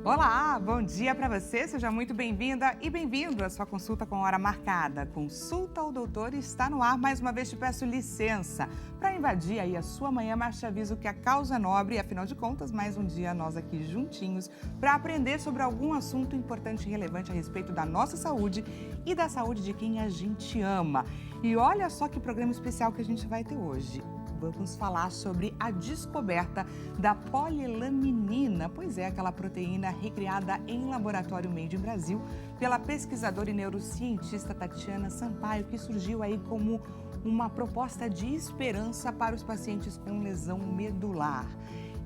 Olá, bom dia para você, seja muito bem-vinda e bem-vindo à sua consulta com hora marcada. Consulta ao doutor está no ar, mais uma vez te peço licença para invadir aí a sua manhã, mas te aviso que a causa é nobre e afinal de contas, mais um dia nós aqui juntinhos para aprender sobre algum assunto importante e relevante a respeito da nossa saúde e da saúde de quem a gente ama. E olha só que programa especial que a gente vai ter hoje. Vamos falar sobre a descoberta da polilaminina, pois é, aquela proteína recriada em laboratório Made in Brasil pela pesquisadora e neurocientista Tatiana Sampaio, que surgiu aí como uma proposta de esperança para os pacientes com lesão medular.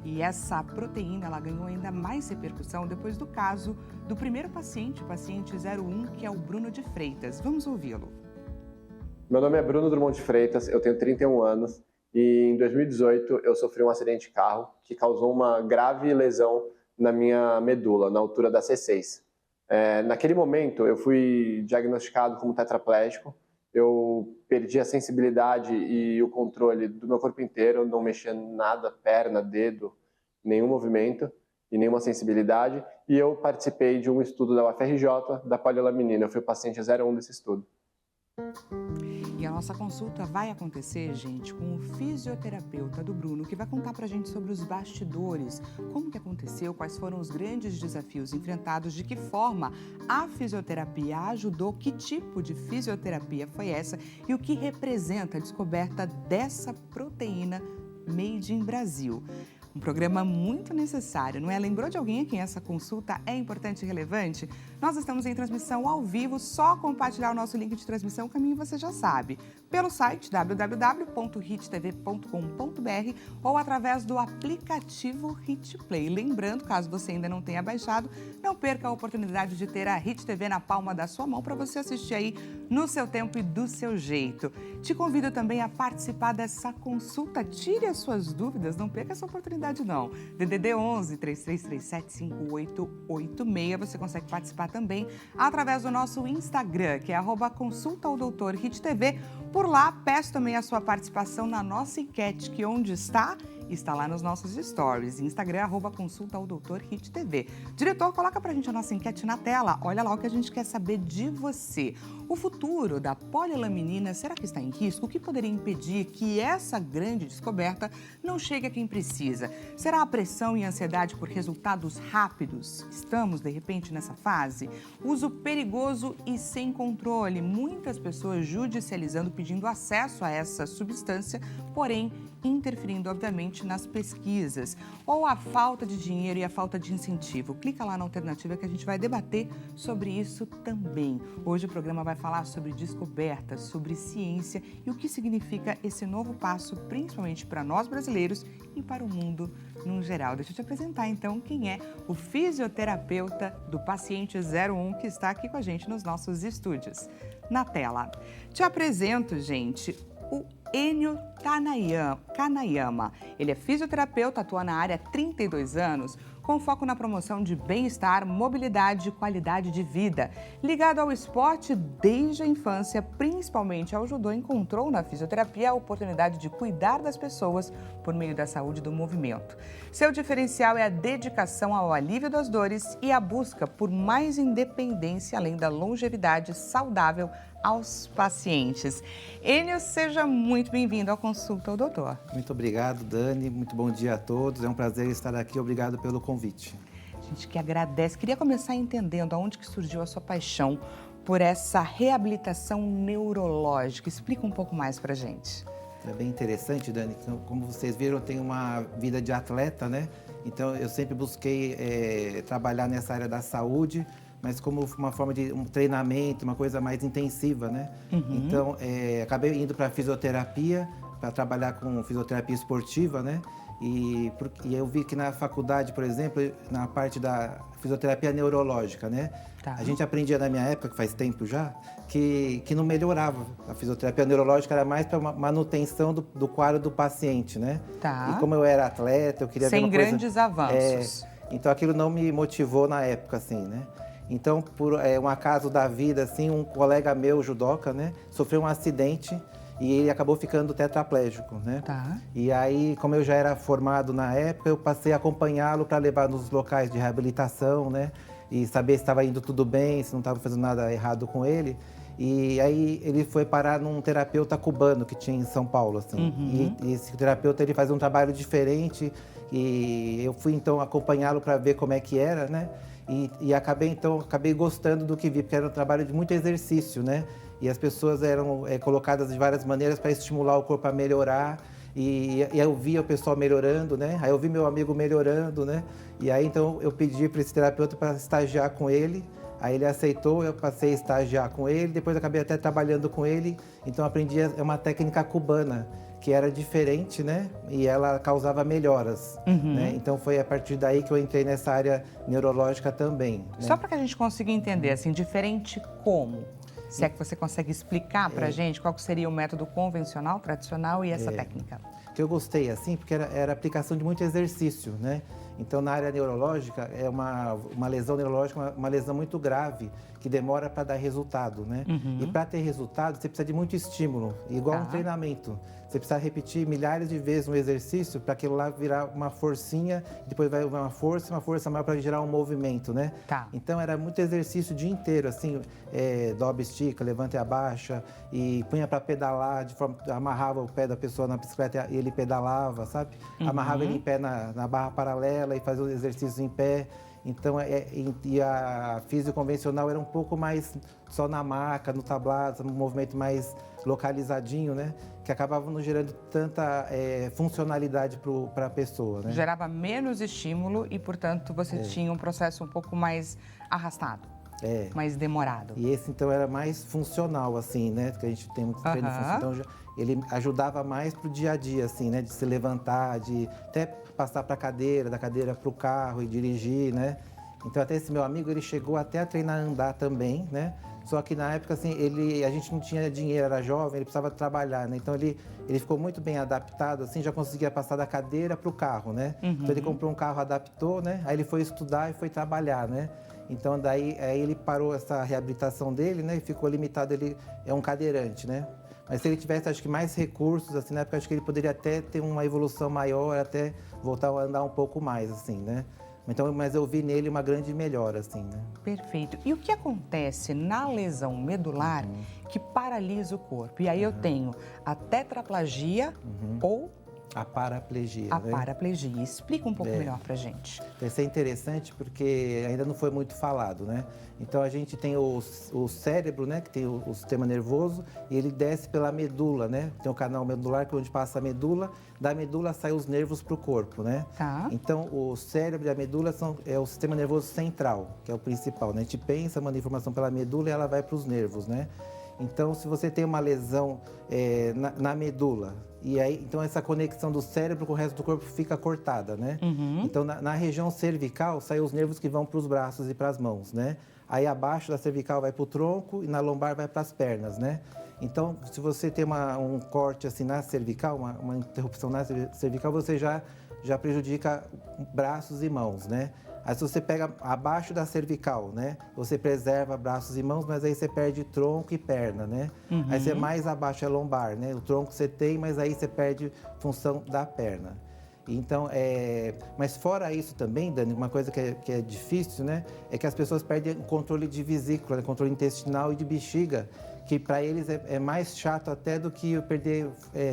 E essa proteína, ela ganhou ainda mais repercussão depois do caso do primeiro paciente, o paciente 01, que é o Bruno de Freitas. Vamos ouvi-lo. Meu nome é Bruno Drummond de Freitas, eu tenho 31 anos. E em 2018 eu sofri um acidente de carro que causou uma grave lesão na minha medula, na altura da C6. Naquele momento eu fui diagnosticado como tetraplégico, eu perdi a sensibilidade e o controle do meu corpo inteiro, não mexia nada, perna, dedo, nenhum movimento e nenhuma sensibilidade. E eu participei de um estudo da UFRJ da polilaminina, eu fui o paciente 01 desse estudo. E a nossa consulta vai acontecer, gente, com o fisioterapeuta do Bruno, que vai contar pra gente sobre os bastidores, como que aconteceu, quais foram os grandes desafios enfrentados, de que forma a fisioterapia ajudou, que tipo de fisioterapia foi essa e o que representa a descoberta dessa proteína Made in Brasil. Um programa muito necessário, não é? Lembrou de alguém a quem essa consulta é importante e relevante? Nós estamos em transmissão ao vivo, só compartilhar o nosso link de transmissão, o caminho você já sabe. Pelo site www.hittv.com.br ou através do aplicativo Hit Play. Lembrando, caso você ainda não tenha baixado, não perca a oportunidade de ter a Hit TV na palma da sua mão para você assistir aí no seu tempo e do seu jeito. Te convido também a participar dessa consulta, tire as suas dúvidas, não perca essa oportunidade não. DDD 11 3337 5886, você consegue participar também através do nosso Instagram, que é @consultaodoutorhittv. Por lá, peço também a sua participação na nossa enquete, que onde está? Está lá nos nossos stories, Instagram, @consultaodoutorhittv. Diretor, coloca pra gente a nossa enquete na tela, olha lá o que a gente quer saber de você. O futuro da polilaminina, será que está em risco? O que poderia impedir que essa grande descoberta não chegue a quem precisa? Será a pressão e ansiedade por resultados rápidos? Estamos, de repente, nessa fase? Uso perigoso e sem controle. Muitas pessoas judicializando, pedindo acesso a essa substância, porém, interferindo, obviamente, nas pesquisas. Ou a falta de dinheiro e a falta de incentivo. Clica lá na alternativa que a gente vai debater sobre isso também. Hoje o programa vai falar sobre descobertas, sobre ciência e o que significa esse novo passo, principalmente para nós brasileiros e para o mundo no geral. Deixa eu te apresentar, então, quem é o fisioterapeuta do paciente 01 que está aqui com a gente nos nossos estúdios. Na tela. Te apresento, gente, o Enio Kanayama. Ele é fisioterapeuta, atua na área há 32 anos, com foco na promoção de bem-estar, mobilidade e qualidade de vida. Ligado ao esporte desde a infância, principalmente ao judô, encontrou na fisioterapia a oportunidade de cuidar das pessoas por meio da saúde e do movimento. Seu diferencial é a dedicação ao alívio das dores e a busca por mais independência, além da longevidade saudável aos pacientes. Enio, seja muito bem-vindo à Consulta ao Doutor. Muito obrigado, Dani. Muito bom dia a todos. É um prazer estar aqui. Obrigado pelo convite. A gente que agradece. Queria começar entendendo aonde que surgiu a sua paixão por essa reabilitação neurológica. Explica um pouco mais pra gente. É bem interessante, Dani. Como vocês viram, eu tenho uma vida de atleta, né? Então, eu sempre busquei trabalhar nessa área da saúde, mas como uma forma de um treinamento, uma coisa mais intensiva, né? Então, acabei indo para fisioterapia, para trabalhar com fisioterapia esportiva, né? E eu vi que na faculdade, por exemplo, na parte da fisioterapia neurológica, né? Tá. A gente aprendia na minha época, que faz tempo já, que não melhorava. A fisioterapia neurológica era mais para manutenção do quadro do paciente, né? Tá. E como eu era atleta, eu queria ver uma coisa... Sem grandes avanços. Então aquilo não me motivou na época, assim, né? Então, por um acaso da vida, assim, um colega meu, judoca, né, sofreu um acidente e ele acabou ficando tetraplégico, né? Tá. E aí, como eu já era formado na época, eu passei a acompanhá-lo para levar nos locais de reabilitação, né? E saber se estava indo tudo bem, se não estava fazendo nada errado com ele. E aí ele foi parar num terapeuta cubano que tinha em São Paulo, assim. E esse terapeuta, ele fazia um trabalho diferente e eu fui então acompanhá-lo para ver como é que era, né? E acabei gostando do que vi, porque era um trabalho de muito exercício, né? E as pessoas eram colocadas de várias maneiras para estimular o corpo a melhorar. E eu via o pessoal melhorando, né? Aí eu vi meu amigo melhorando, né? E aí então eu pedi para esse terapeuta para estagiar com ele. Aí ele aceitou, eu passei a estagiar com ele, depois acabei até trabalhando com ele. Então aprendi uma técnica cubana, que era diferente, né? E ela causava melhoras, né? Então foi a partir daí que eu entrei nessa área neurológica também, né? Só para que a gente consiga entender, assim, diferente como? Se é que você consegue explicar para a gente qual que seria o método convencional, tradicional e essa técnica. Que eu gostei, assim, porque era aplicação de muito exercício, né? Então, na área neurológica, é uma lesão neurológica, uma lesão muito grave, que demora para dar resultado, né? E para ter resultado, você precisa de muito estímulo, igual um treinamento. Você precisa repetir milhares de vezes um exercício para aquilo lá virar uma forcinha, depois vai uma força maior para gerar um movimento, né? Tá. Então, era muito exercício o dia inteiro, assim, dobra, estica, levanta e abaixa, e punha para pedalar, amarrava o pé da pessoa na bicicleta e ele pedalava, sabe? Amarrava ele em pé na barra paralela e fazia os exercícios em pé. Então, e a física convencional era um pouco mais só na maca, no tablado, um movimento mais localizadinho, né? Que acabava não gerando tanta funcionalidade para a pessoa, né? Gerava menos estímulo e, portanto, você tinha um processo um pouco mais arrastado, mais demorado. E esse, então, era mais funcional, assim, né? Que a gente tem muito treino funcional. Então, ele ajudava mais pro dia a dia, assim, né? De se levantar, de até passar para a cadeira, da cadeira para o carro e dirigir, né? Então, até esse meu amigo, ele chegou até a treinar a andar também, né? Só que na época, assim, a gente não tinha dinheiro, era jovem, ele precisava trabalhar, né? Então, ele ficou muito bem adaptado, assim, já conseguia passar da cadeira para o carro, né? Então, ele comprou um carro, adaptou, né? Aí ele foi estudar e foi trabalhar, né? Então, aí ele parou essa reabilitação dele, né? E ficou limitado, ele é um cadeirante, né? Mas se ele tivesse, acho que, mais recursos, assim, na época, acho que ele poderia até ter uma evolução maior, até voltar a andar um pouco mais, assim, né? Então, mas eu vi nele uma grande melhora, assim, né? Perfeito. E o que acontece na lesão medular que paralisa o corpo? E aí eu tenho a tetraplegia ou a paraplegia, a né? paraplegia. Explica um pouco melhor pra gente. Isso é interessante porque ainda não foi muito falado, né? Então, a gente tem o cérebro, né? Que tem o sistema nervoso e ele desce pela medula, né? Tem o canal medular, que é onde passa a medula. Da medula saem os nervos para o corpo, né? Tá. Então, o cérebro e a medula é o sistema nervoso central, que é o principal, né? A gente pensa, manda informação pela medula e ela vai para os nervos, né? Então, se você tem uma lesão na medula, e aí, então essa conexão do cérebro com o resto do corpo fica cortada, né? Então, na região cervical, saem os nervos que vão para os braços e para as mãos, né? Aí, abaixo da cervical vai para o tronco e na lombar vai para as pernas, né? Então, se você tem um corte assim na cervical, uma interrupção na cervical, você já prejudica braços e mãos, né? Aí, se você pega abaixo da cervical, né? Você preserva braços e mãos, mas aí você perde tronco e perna, né? Aí, você mais abaixo é lombar, né? O tronco você tem, mas aí você perde função da perna. Então, mas fora isso também, Dani, uma coisa que é difícil, né? É que as pessoas perdem o controle de vesícula, controle intestinal e de bexiga, que para eles é mais chato até do que perder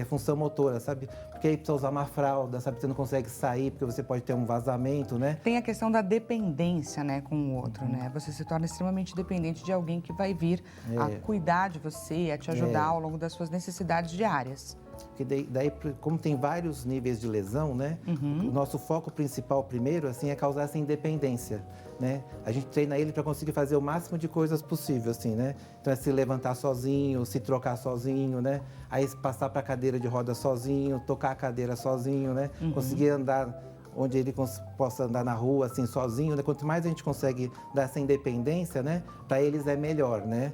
função motora, sabe? Porque aí precisa usar uma fralda, sabe? Você não consegue sair porque você pode ter um vazamento, né? Tem a questão da dependência, né, com o outro, né? Você se torna extremamente dependente de alguém que vai vir a cuidar de você, a te ajudar ao longo das suas necessidades diárias. Porque daí, como tem vários níveis de lesão, né? O nosso foco principal primeiro, assim, é causar essa independência, né? A gente treina ele para conseguir fazer o máximo de coisas possível, assim, né? Então, é se levantar sozinho, se trocar sozinho, né? Aí, passar para a cadeira de roda sozinho, tocar a cadeira sozinho, né? Conseguir andar onde ele possa andar na rua, assim, sozinho, né? Quanto mais a gente consegue dar essa independência, né? Para eles é melhor, né?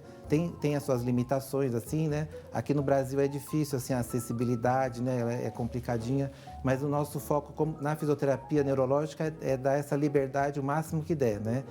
Tem as suas limitações, assim, né? Aqui no Brasil é difícil, assim, a acessibilidade, né? Ela é complicadinha, mas o nosso foco na fisioterapia neurológica é dar essa liberdade o máximo que der, né?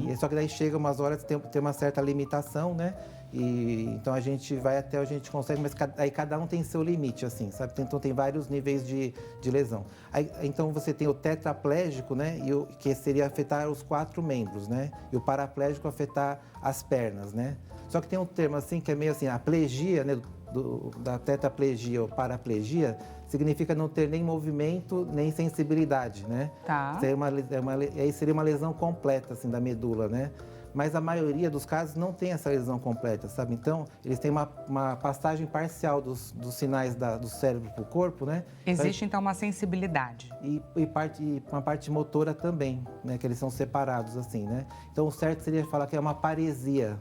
E só que daí chega umas horas, tem uma certa limitação, né? E então a gente vai até a gente consegue, mas aí cada um tem seu limite, assim, sabe? Então tem vários níveis de lesão. Aí, então você tem o tetraplégico, né? Que seria afetar os 4 membros, né? E o paraplégico afetar as pernas, né? Só que tem um termo assim que é meio assim, a plegia, né? Da tetraplegia ou paraplegia significa não ter nem movimento nem sensibilidade, né? Tá. Aí seria uma lesão completa assim da medula, né? Mas a maioria dos casos não tem essa lesão completa, sabe? Então, eles têm uma passagem parcial dos sinais do cérebro para o corpo, né? Existe, então, uma sensibilidade. E uma parte motora também, né? Que eles são separados, assim, né? Então, o certo seria falar que é uma paresia.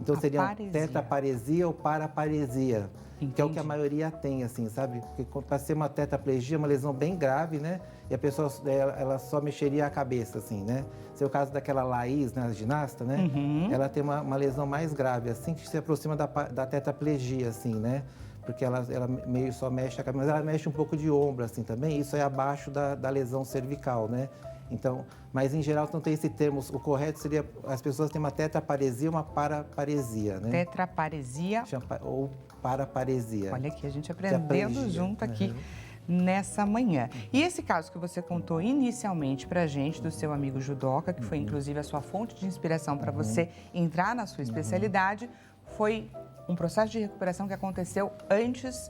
Então, seria uma tetraparesia ou paraparesia. Entendi. Que é o que a maioria tem, assim, sabe? Porque para ser uma tetraplegia, é uma lesão bem grave, né? E a pessoa, ela só mexeria a cabeça, assim, né? Se é o caso daquela Laís, né, a ginasta, né? Ela tem uma lesão mais grave, assim, que se aproxima da tetraplegia, assim, né? Porque ela meio só mexe a cabeça, mas ela mexe um pouco de ombro, assim, também. Isso é abaixo da lesão cervical, né? Então, mas em geral não tem esse termo. O correto seria, as pessoas têm uma tetraparesia e uma paraparesia, né? Tetraparesia ou paraparesia. Olha aqui, a gente aprendendo junto aqui nessa manhã. E esse caso que você contou inicialmente pra gente, do seu amigo judoca, que foi inclusive a sua fonte de inspiração para você entrar na sua especialidade, foi um processo de recuperação que aconteceu antes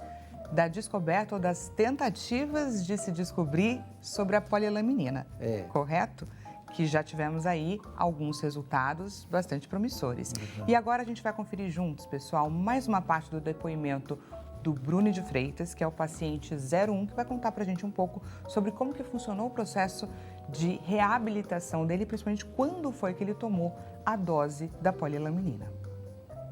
da descoberta ou das tentativas de se descobrir sobre a polilaminina, correto? Que já tivemos aí alguns resultados bastante promissores. E agora a gente vai conferir juntos, pessoal, mais uma parte do depoimento do Bruno de Freitas, que é o paciente 01, que vai contar pra gente um pouco sobre como que funcionou o processo de reabilitação dele, principalmente quando foi que ele tomou a dose da polilaminina.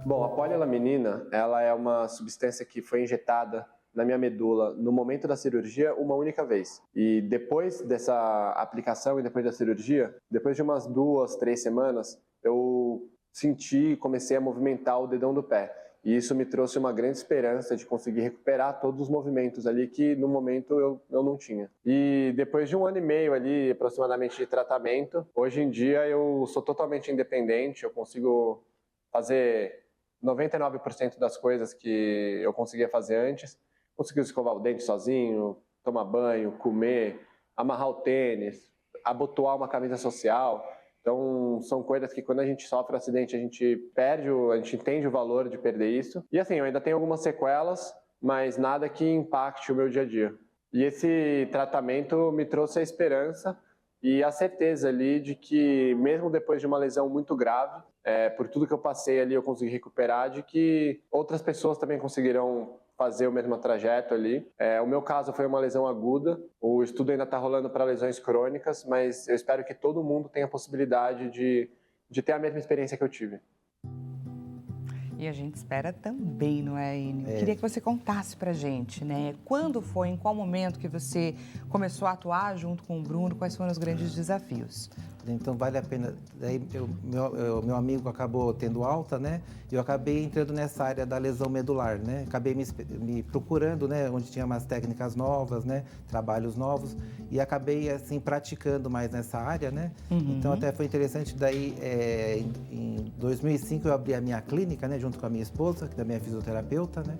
Bom, a polilaminina, ela é uma substância que foi injetada na minha medula no momento da cirurgia uma única vez. E depois dessa aplicação e depois da cirurgia, depois de umas 2, 3 semanas, eu comecei a movimentar o dedão do pé. E isso me trouxe uma grande esperança de conseguir recuperar todos os movimentos ali que no momento eu não tinha. E depois de 1 ano e meio ali, aproximadamente, de tratamento, hoje em dia eu sou totalmente independente, eu consigo fazer 99% das coisas que eu conseguia fazer antes. Consigo escovar o dente sozinho, tomar banho, comer, amarrar o tênis, abotoar uma camisa social. Então, são coisas que quando a gente sofre um acidente, a gente entende o valor de perder isso. E assim, eu ainda tenho algumas sequelas, mas nada que impacte o meu dia a dia. E esse tratamento me trouxe a esperança e a certeza ali de que, mesmo depois de uma lesão muito grave, por tudo que eu passei ali, eu consegui recuperar, de que outras pessoas também conseguirão fazer o mesmo trajeto ali. O meu caso foi uma lesão aguda, o estudo ainda está rolando para lesões crônicas, mas eu espero que todo mundo tenha a possibilidade de ter a mesma experiência que eu tive. E a gente espera também, não é, Enio? Queria que você contasse pra gente, né? Quando foi, em qual momento que você começou a atuar junto com o Bruno, quais foram os grandes desafios? Então vale a pena. Daí meu amigo acabou tendo alta, né? E eu acabei entrando nessa área da lesão medular, né? Acabei me procurando, né? Onde tinha umas técnicas novas, né? Trabalhos novos e acabei assim praticando mais nessa área, né? Então até foi interessante. Daí em 2005 eu abri a minha clínica, né? Junto com a minha esposa, que também é fisioterapeuta, né?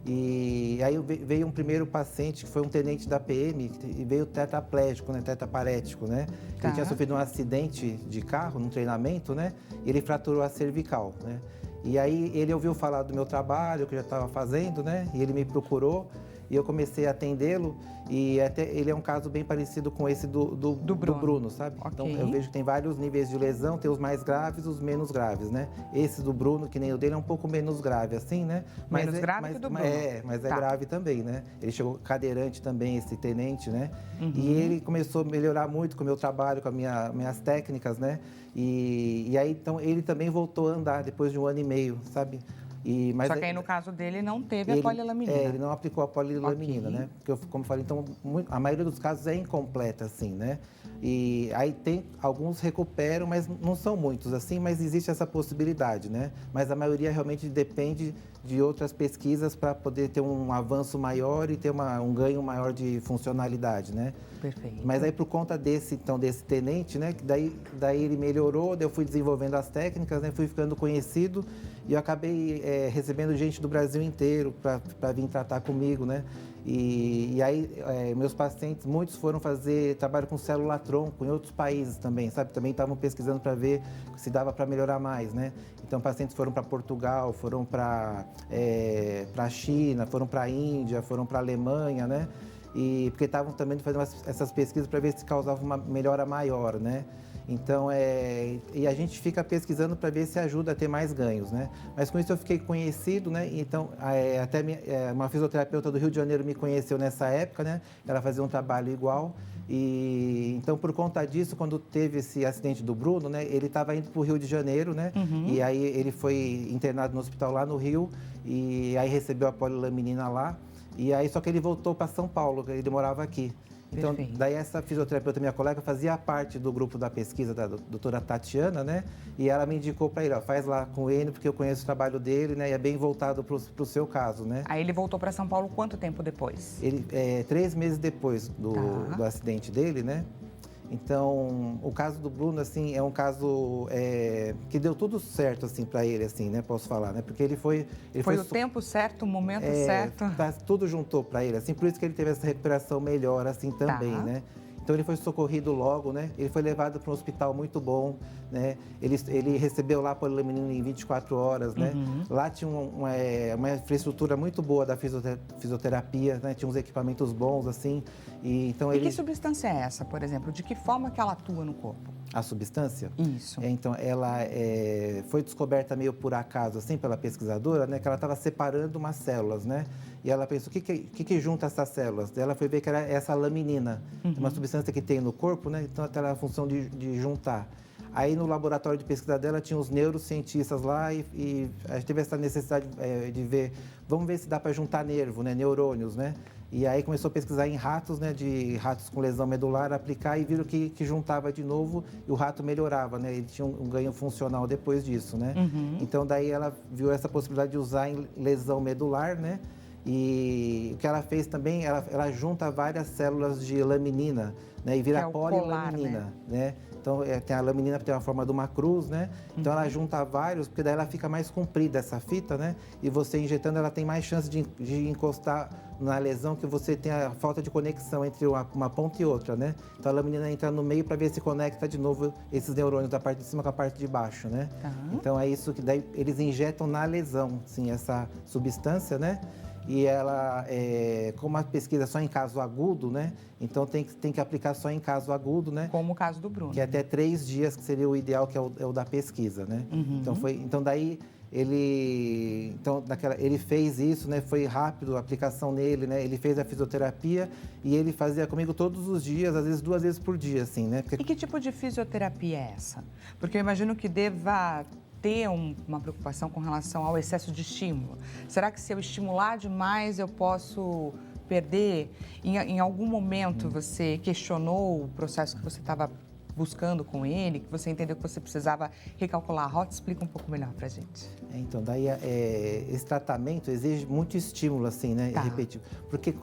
E aí veio um primeiro paciente que foi um tenente da PM e veio tetraplégico, né, tetraparético, né? Ele tinha sofrido um acidente de carro, num treinamento, né? E ele fraturou a cervical, né? E aí ele ouviu falar do meu trabalho, que eu já estava fazendo, né? E ele me procurou e eu comecei a atendê-lo. E até ele é um caso bem parecido com esse do Bruno, sabe? Okay. Então eu vejo que tem vários níveis de lesão, tem os mais graves e os menos graves, né? Esse do Bruno, que nem o dele, é um pouco menos grave, assim, né? Menos grave que o do Bruno. Mas é grave também, né? Ele chegou cadeirante também, esse tenente, né? E ele começou a melhorar muito com o meu trabalho, com as minhas técnicas, né? E aí, então, ele também voltou a andar depois de 1 ano e meio, sabe? Só que aí, no caso dele, não teve a polilaminina. Ele não aplicou a polilaminina, né? Porque, como eu falei, então, a maioria dos casos é incompleta, assim, né? E aí alguns recuperam, mas não são muitos, assim, mas existe essa possibilidade, né? Mas a maioria realmente depende de outras pesquisas para poder ter um avanço maior e ter um ganho maior de funcionalidade, né? Perfeito. Mas aí por conta desse tenente, né? Daí ele melhorou, daí eu fui desenvolvendo as técnicas, né? Fui ficando conhecido E eu acabei recebendo gente do Brasil inteiro para vir tratar comigo, né? E aí, meus pacientes, muitos foram fazer trabalho com célula-tronco em outros países também, sabe? Também estavam pesquisando para ver se dava para melhorar mais, né? Então, pacientes foram para Portugal, foram para a China, foram para a Índia, foram para a Alemanha, né? E porque estavam também fazendo essas pesquisas para ver se causava uma melhora maior, né? Então, e a gente fica pesquisando para ver se ajuda a ter mais ganhos, né? Mas com isso eu fiquei conhecido, né? Então, até uma fisioterapeuta do Rio de Janeiro me conheceu nessa época, né? Ela fazia um trabalho igual. E então, por conta disso, quando teve esse acidente do Bruno, né? Ele estava indo para o Rio de Janeiro, né? Uhum. E aí ele foi internado no hospital lá no Rio e aí recebeu a polilaminina lá. E aí, só que ele voltou para São Paulo, ele morava aqui. Então, Perfeito. daí essa fisioterapeuta, minha colega, fazia parte do grupo da pesquisa da doutora Tatiana, né? E ela me indicou para ele, ó, faz lá com ele, porque eu conheço o trabalho dele, né? E é bem voltado para o seu caso, né? Aí ele voltou para São Paulo quanto tempo depois? Ele, 3 meses depois do acidente dele, né? Então, o caso do Bruno, assim, é um caso que deu tudo certo, assim, para ele, assim, né? Posso falar, né? Porque ele foi Foi o tempo certo, o momento certo. Tudo juntou para ele, assim, por isso que ele teve essa recuperação melhor, assim, também, né? Então, ele foi socorrido logo, né? Ele foi levado para um hospital muito bom, né? Ele recebeu lá a polilaminina em 24 horas, né? Uhum. Lá tinha uma infraestrutura muito boa da fisioterapia, né? Tinha uns equipamentos bons, assim. Então, E que substância é essa, por exemplo? De que forma que ela atua no corpo? A substância? Isso. Então, ela foi descoberta meio por acaso, assim, pela pesquisadora, né? Que ela estava separando umas células, né? E ela pensou, o que junta essas células? Ela foi ver que era essa laminina, uma substância que tem no corpo, né? Então, ela tem a função de juntar. Aí, no laboratório de pesquisa dela, tinha os neurocientistas lá e a gente teve essa necessidade de ver, vamos ver se dá para juntar nervo, né? Neurônios, né? E aí começou a pesquisar em ratos, né, de ratos com lesão medular, aplicar e viram que juntava de novo e o rato melhorava, né? Ele tinha um ganho funcional depois disso, né? Uhum. Então, daí ela viu essa possibilidade de usar em lesão medular, né? E o que ela fez também, ela junta várias células de laminina, né? E vira Que é o polilaminina, né? Então, tem a laminina que tem a forma de uma cruz, né? Então, ela junta vários, porque daí ela fica mais comprida, essa fita, né? E você injetando, ela tem mais chance de encostar na lesão, que você tem a falta de conexão entre uma ponta e outra, né? Então, a laminina entra no meio para ver se conecta de novo esses neurônios da parte de cima com a parte de baixo, né? Então, é isso que daí eles injetam na lesão, sim, essa substância, né? E ela, como a pesquisa é só em caso agudo, né? Então tem que aplicar só em caso agudo, né? Como o caso do Bruno. Que é até 3 dias, que seria o ideal, que é o da pesquisa, né? Uhum. Então daí ele fez isso, né? Foi rápido a aplicação nele, né? Ele fez a fisioterapia e ele fazia comigo todos os dias, às vezes 2 vezes por dia, assim, né? E que tipo de fisioterapia é essa? Porque eu imagino que deva ter uma preocupação com relação ao excesso de estímulo. Será que se eu estimular demais eu posso perder? Em algum momento você questionou o processo que você estava buscando com ele, que você entendeu que você precisava recalcular a rota? Explica um pouco melhor pra gente. Então, daí esse tratamento exige muito estímulo, assim, né? Repetitivo. Porque,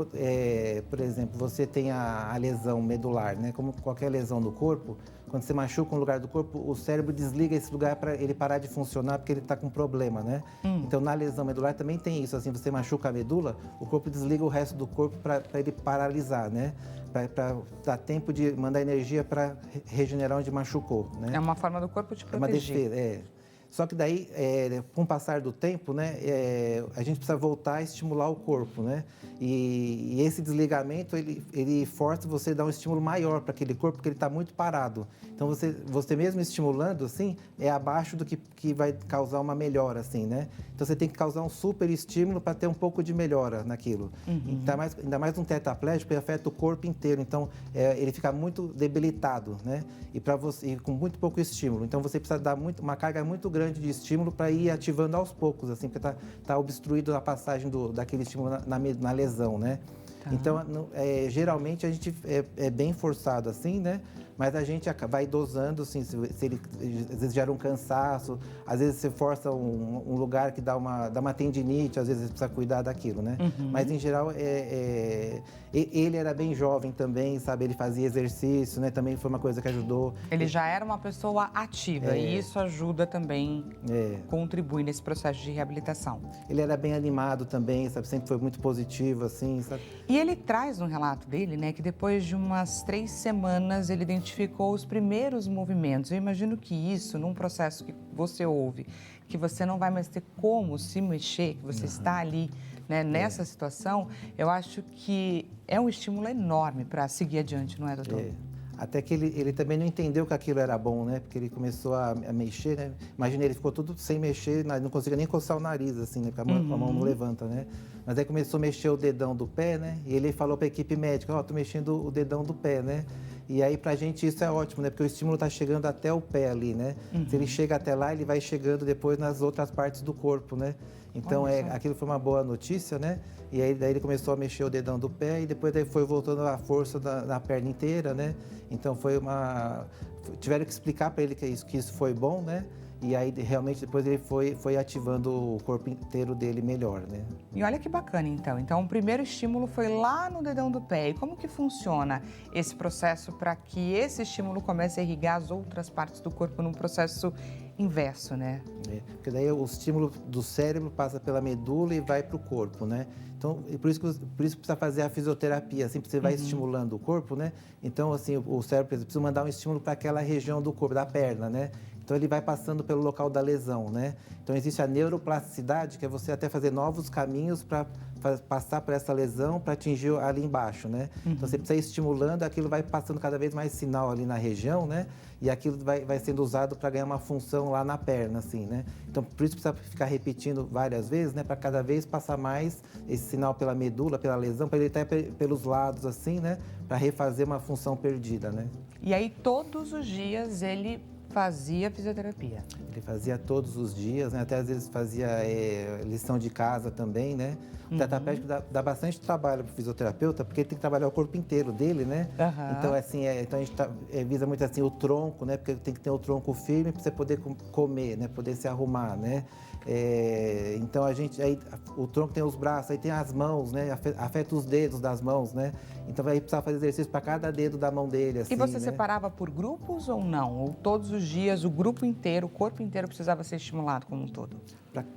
por exemplo, você tem a lesão medular, né? Como qualquer lesão do corpo, quando você machuca um lugar do corpo, o cérebro desliga esse lugar para ele parar de funcionar, porque ele está com problema, né? Então, na lesão medular também tem isso, assim, você machuca a medula, o corpo desliga o resto do corpo para ele paralisar, né? Para dar tempo de mandar energia para regenerar onde machucou, né? É uma forma do corpo te proteger. É uma defesa, Só que daí, com o passar do tempo, né, a gente precisa voltar a estimular o corpo, né? E esse desligamento, ele força você a dar um estímulo maior para aquele corpo, porque ele está muito parado. Então, você mesmo estimulando, assim, é abaixo do que vai causar uma melhora, assim, né? Então, você tem que causar um super estímulo para ter um pouco de melhora naquilo. Ainda mais um tetraplégico, ele afeta o corpo inteiro. Então, ele fica muito debilitado, né? E com muito pouco estímulo. Então, você precisa dar uma carga muito grande de estímulo para ir ativando aos poucos, assim, porque tá obstruído a passagem daquele estímulo na lesão, né? Então, geralmente a gente é bem forçado assim, né? Mas a gente vai dosando, assim, se ele às vezes gera um cansaço, às vezes você força um lugar que dá uma tendinite, às vezes você precisa cuidar daquilo, né? Mas em geral, ele era bem jovem também, sabe? Ele fazia exercício, né? Também foi uma coisa que ajudou. Ele já era uma pessoa ativa e isso ajuda também, contribui nesse processo de reabilitação. Ele era bem animado também, sabe? Sempre foi muito positivo, assim, sabe? E ele traz no relato dele, né, que depois de umas 3 semanas ele identificou os primeiros movimentos. Eu imagino que isso, num processo que você ouve, que você não vai mais ter como se mexer, que você está ali, né, nessa situação, eu acho que é um estímulo enorme para seguir adiante, não é, doutor? Até que ele também não entendeu que aquilo era bom, né? Porque ele começou a mexer, né? Imagina, ele ficou tudo sem mexer, não conseguia nem coçar o nariz, assim, né? Porque a mão não levanta, né? Mas aí começou a mexer o dedão do pé, né? E ele falou para a equipe médica, tô mexendo o dedão do pé, né? E aí, pra gente, isso é ótimo, né? Porque o estímulo tá chegando até o pé ali, né? Se ele chega até lá, ele vai chegando depois nas outras partes do corpo, né? Então, aquilo foi uma boa notícia, né? E aí, daí ele começou a mexer o dedão do pé e depois daí foi voltando a força na perna inteira, né? Então, tiveram que explicar para ele que isso foi bom, né? E aí, realmente, depois ele foi ativando o corpo inteiro dele melhor, né? E olha que bacana, então. Então, o primeiro estímulo foi lá no dedão do pé. E como que funciona esse processo para que esse estímulo comece a irrigar as outras partes do corpo num processo inverso, né? Porque daí o estímulo do cérebro passa pela medula e vai para o corpo, né? Então, por isso precisa fazer a fisioterapia, assim, você vai estimulando o corpo, né? Então, assim, o cérebro, por exemplo, precisa mandar um estímulo para aquela região do corpo, da perna, né? Então, ele vai passando pelo local da lesão, né? Então, existe a neuroplasticidade, que é você até fazer novos caminhos para passar por essa lesão para atingir ali embaixo, né? Então, você precisa ir estimulando, aquilo vai passando cada vez mais sinal ali na região, né? E aquilo vai sendo usado para ganhar uma função lá na perna, assim, né? Então, por isso precisa ficar repetindo várias vezes, né? Para cada vez passar mais esse sinal pela medula, pela lesão, para ele estar pelos lados, assim, né? Para refazer uma função perdida, né? E aí, todos os dias, ele fazia fisioterapia? Ele fazia todos os dias, né? Até às vezes fazia lição de casa também, né? O tetraplégico dá bastante trabalho para o fisioterapeuta, porque ele tem que trabalhar o corpo inteiro dele, né? Então, assim, então a gente visa muito assim o tronco, né? Porque tem que ter o tronco firme para você poder comer, né? Poder se arrumar, né? Então aí o tronco tem os braços, aí tem as mãos, né? Afeta os dedos das mãos, né? Então vai precisar fazer exercício para cada dedo da mão dele, assim, e você né? separava por grupos ou não? Ou todos os dias, o grupo inteiro, o corpo inteiro precisava ser estimulado como um todo?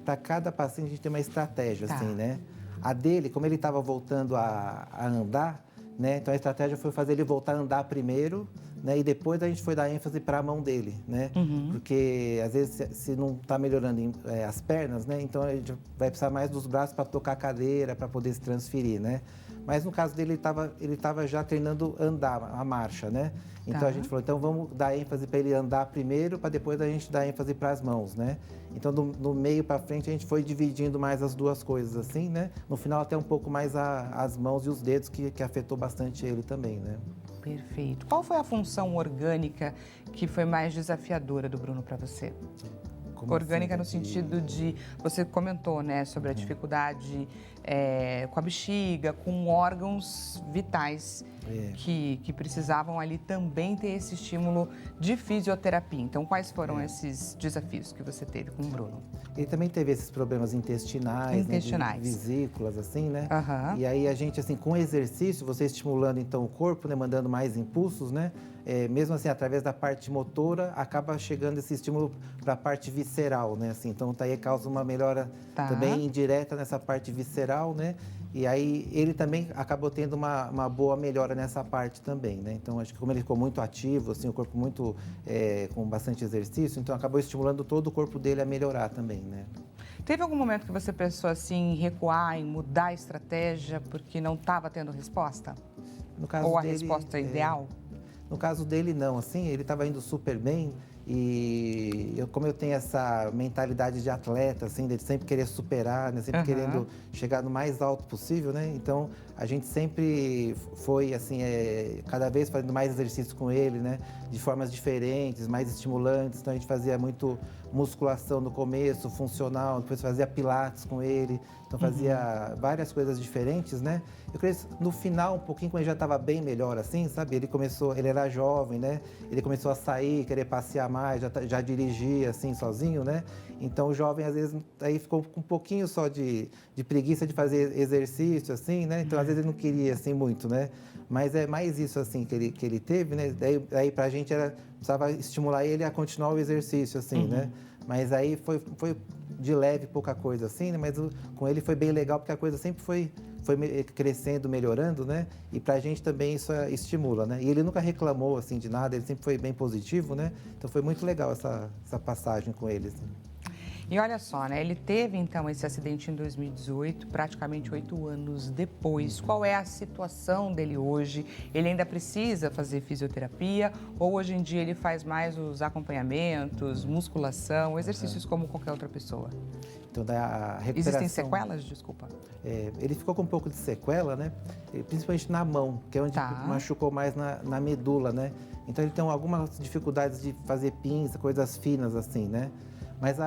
Para cada paciente a gente tem uma estratégia, assim, né? A dele, como ele estava voltando a andar, né? Então a estratégia foi fazer ele voltar a andar primeiro, né? E depois a gente foi dar ênfase para a mão dele, né? Porque às vezes se não está melhorando as pernas, né? Então a gente vai precisar mais dos braços para tocar a cadeira, para poder se transferir, né? Mas no caso dele, ele estava já treinando andar, a marcha, né? Então a gente falou, então vamos dar ênfase para ele andar primeiro, para depois a gente dar ênfase para as mãos, né? Então do meio para frente a gente foi dividindo mais as duas coisas, assim, né? No final até um pouco mais as mãos e os dedos, que afetou bastante ele também, né? Perfeito. Qual foi a função orgânica que foi mais desafiadora do Bruno para você? Como orgânica assim, no sentido de... Você comentou, né, sobre a dificuldade com a bexiga, com órgãos vitais que precisavam ali também ter esse estímulo de fisioterapia. Então, quais foram esses desafios que você teve com o Bruno? Ele também teve esses problemas intestinais, né, de vesículas, assim, né? E aí a gente, assim, com exercício, você estimulando então o corpo, né, mandando mais impulsos, né? Mesmo assim, através da parte motora, acaba chegando esse estímulo para a parte visceral, né? Assim, então, aí causa uma melhora também indireta nessa parte visceral, né? E aí ele também acabou tendo uma boa melhora nessa parte também, né? Então, acho que como ele ficou muito ativo, assim, o corpo muito com bastante exercício, então acabou estimulando todo o corpo dele a melhorar também, né? Teve algum momento que você pensou assim, em recuar, em mudar a estratégia porque não estava tendo resposta? No caso Ou a dele, resposta ideal? No caso dele, não, assim, ele estava indo super bem e como eu tenho essa mentalidade de atleta, assim, de sempre querer superar, né, sempre querendo chegar no mais alto possível, né, então a gente sempre foi, assim, cada vez fazendo mais exercícios com ele, né, de formas diferentes, mais estimulantes, então a gente fazia muito musculação no começo, funcional, depois fazia pilates com ele, então fazia várias coisas diferentes, né, Eu creio que no final, um pouquinho, quando ele já estava bem melhor, assim, sabe? Ele era jovem, né? Ele começou a sair, querer passear mais, já dirigia, assim, sozinho, né? Então, o jovem, às vezes, aí ficou com um pouquinho só de preguiça de fazer exercício, assim, né? Então, às vezes, ele não queria, assim, muito, né? Mas é mais isso, assim, que ele teve, né? Daí pra gente, precisava estimular ele a continuar o exercício, assim, né? Mas aí foi de leve, pouca coisa, assim, né? Mas com ele foi bem legal, porque a coisa sempre foi crescendo, melhorando, né? E pra gente também isso estimula, né? E ele nunca reclamou, assim, de nada, ele sempre foi bem positivo, né? Então foi muito legal essa passagem com ele, assim. E olha só, né? Ele teve, então, esse acidente em 2018, praticamente 8 anos depois. Qual é a situação dele hoje? Ele ainda precisa fazer fisioterapia ou hoje em dia ele faz mais os acompanhamentos, musculação, exercícios como qualquer outra pessoa? Então, da recuperação... Existem sequelas? Desculpa. Ele ficou com um pouco de sequela, né? Principalmente na mão, que é onde machucou mais na medula, né? Então, ele tem algumas dificuldades de fazer pinça, coisas finas, assim, né? Mas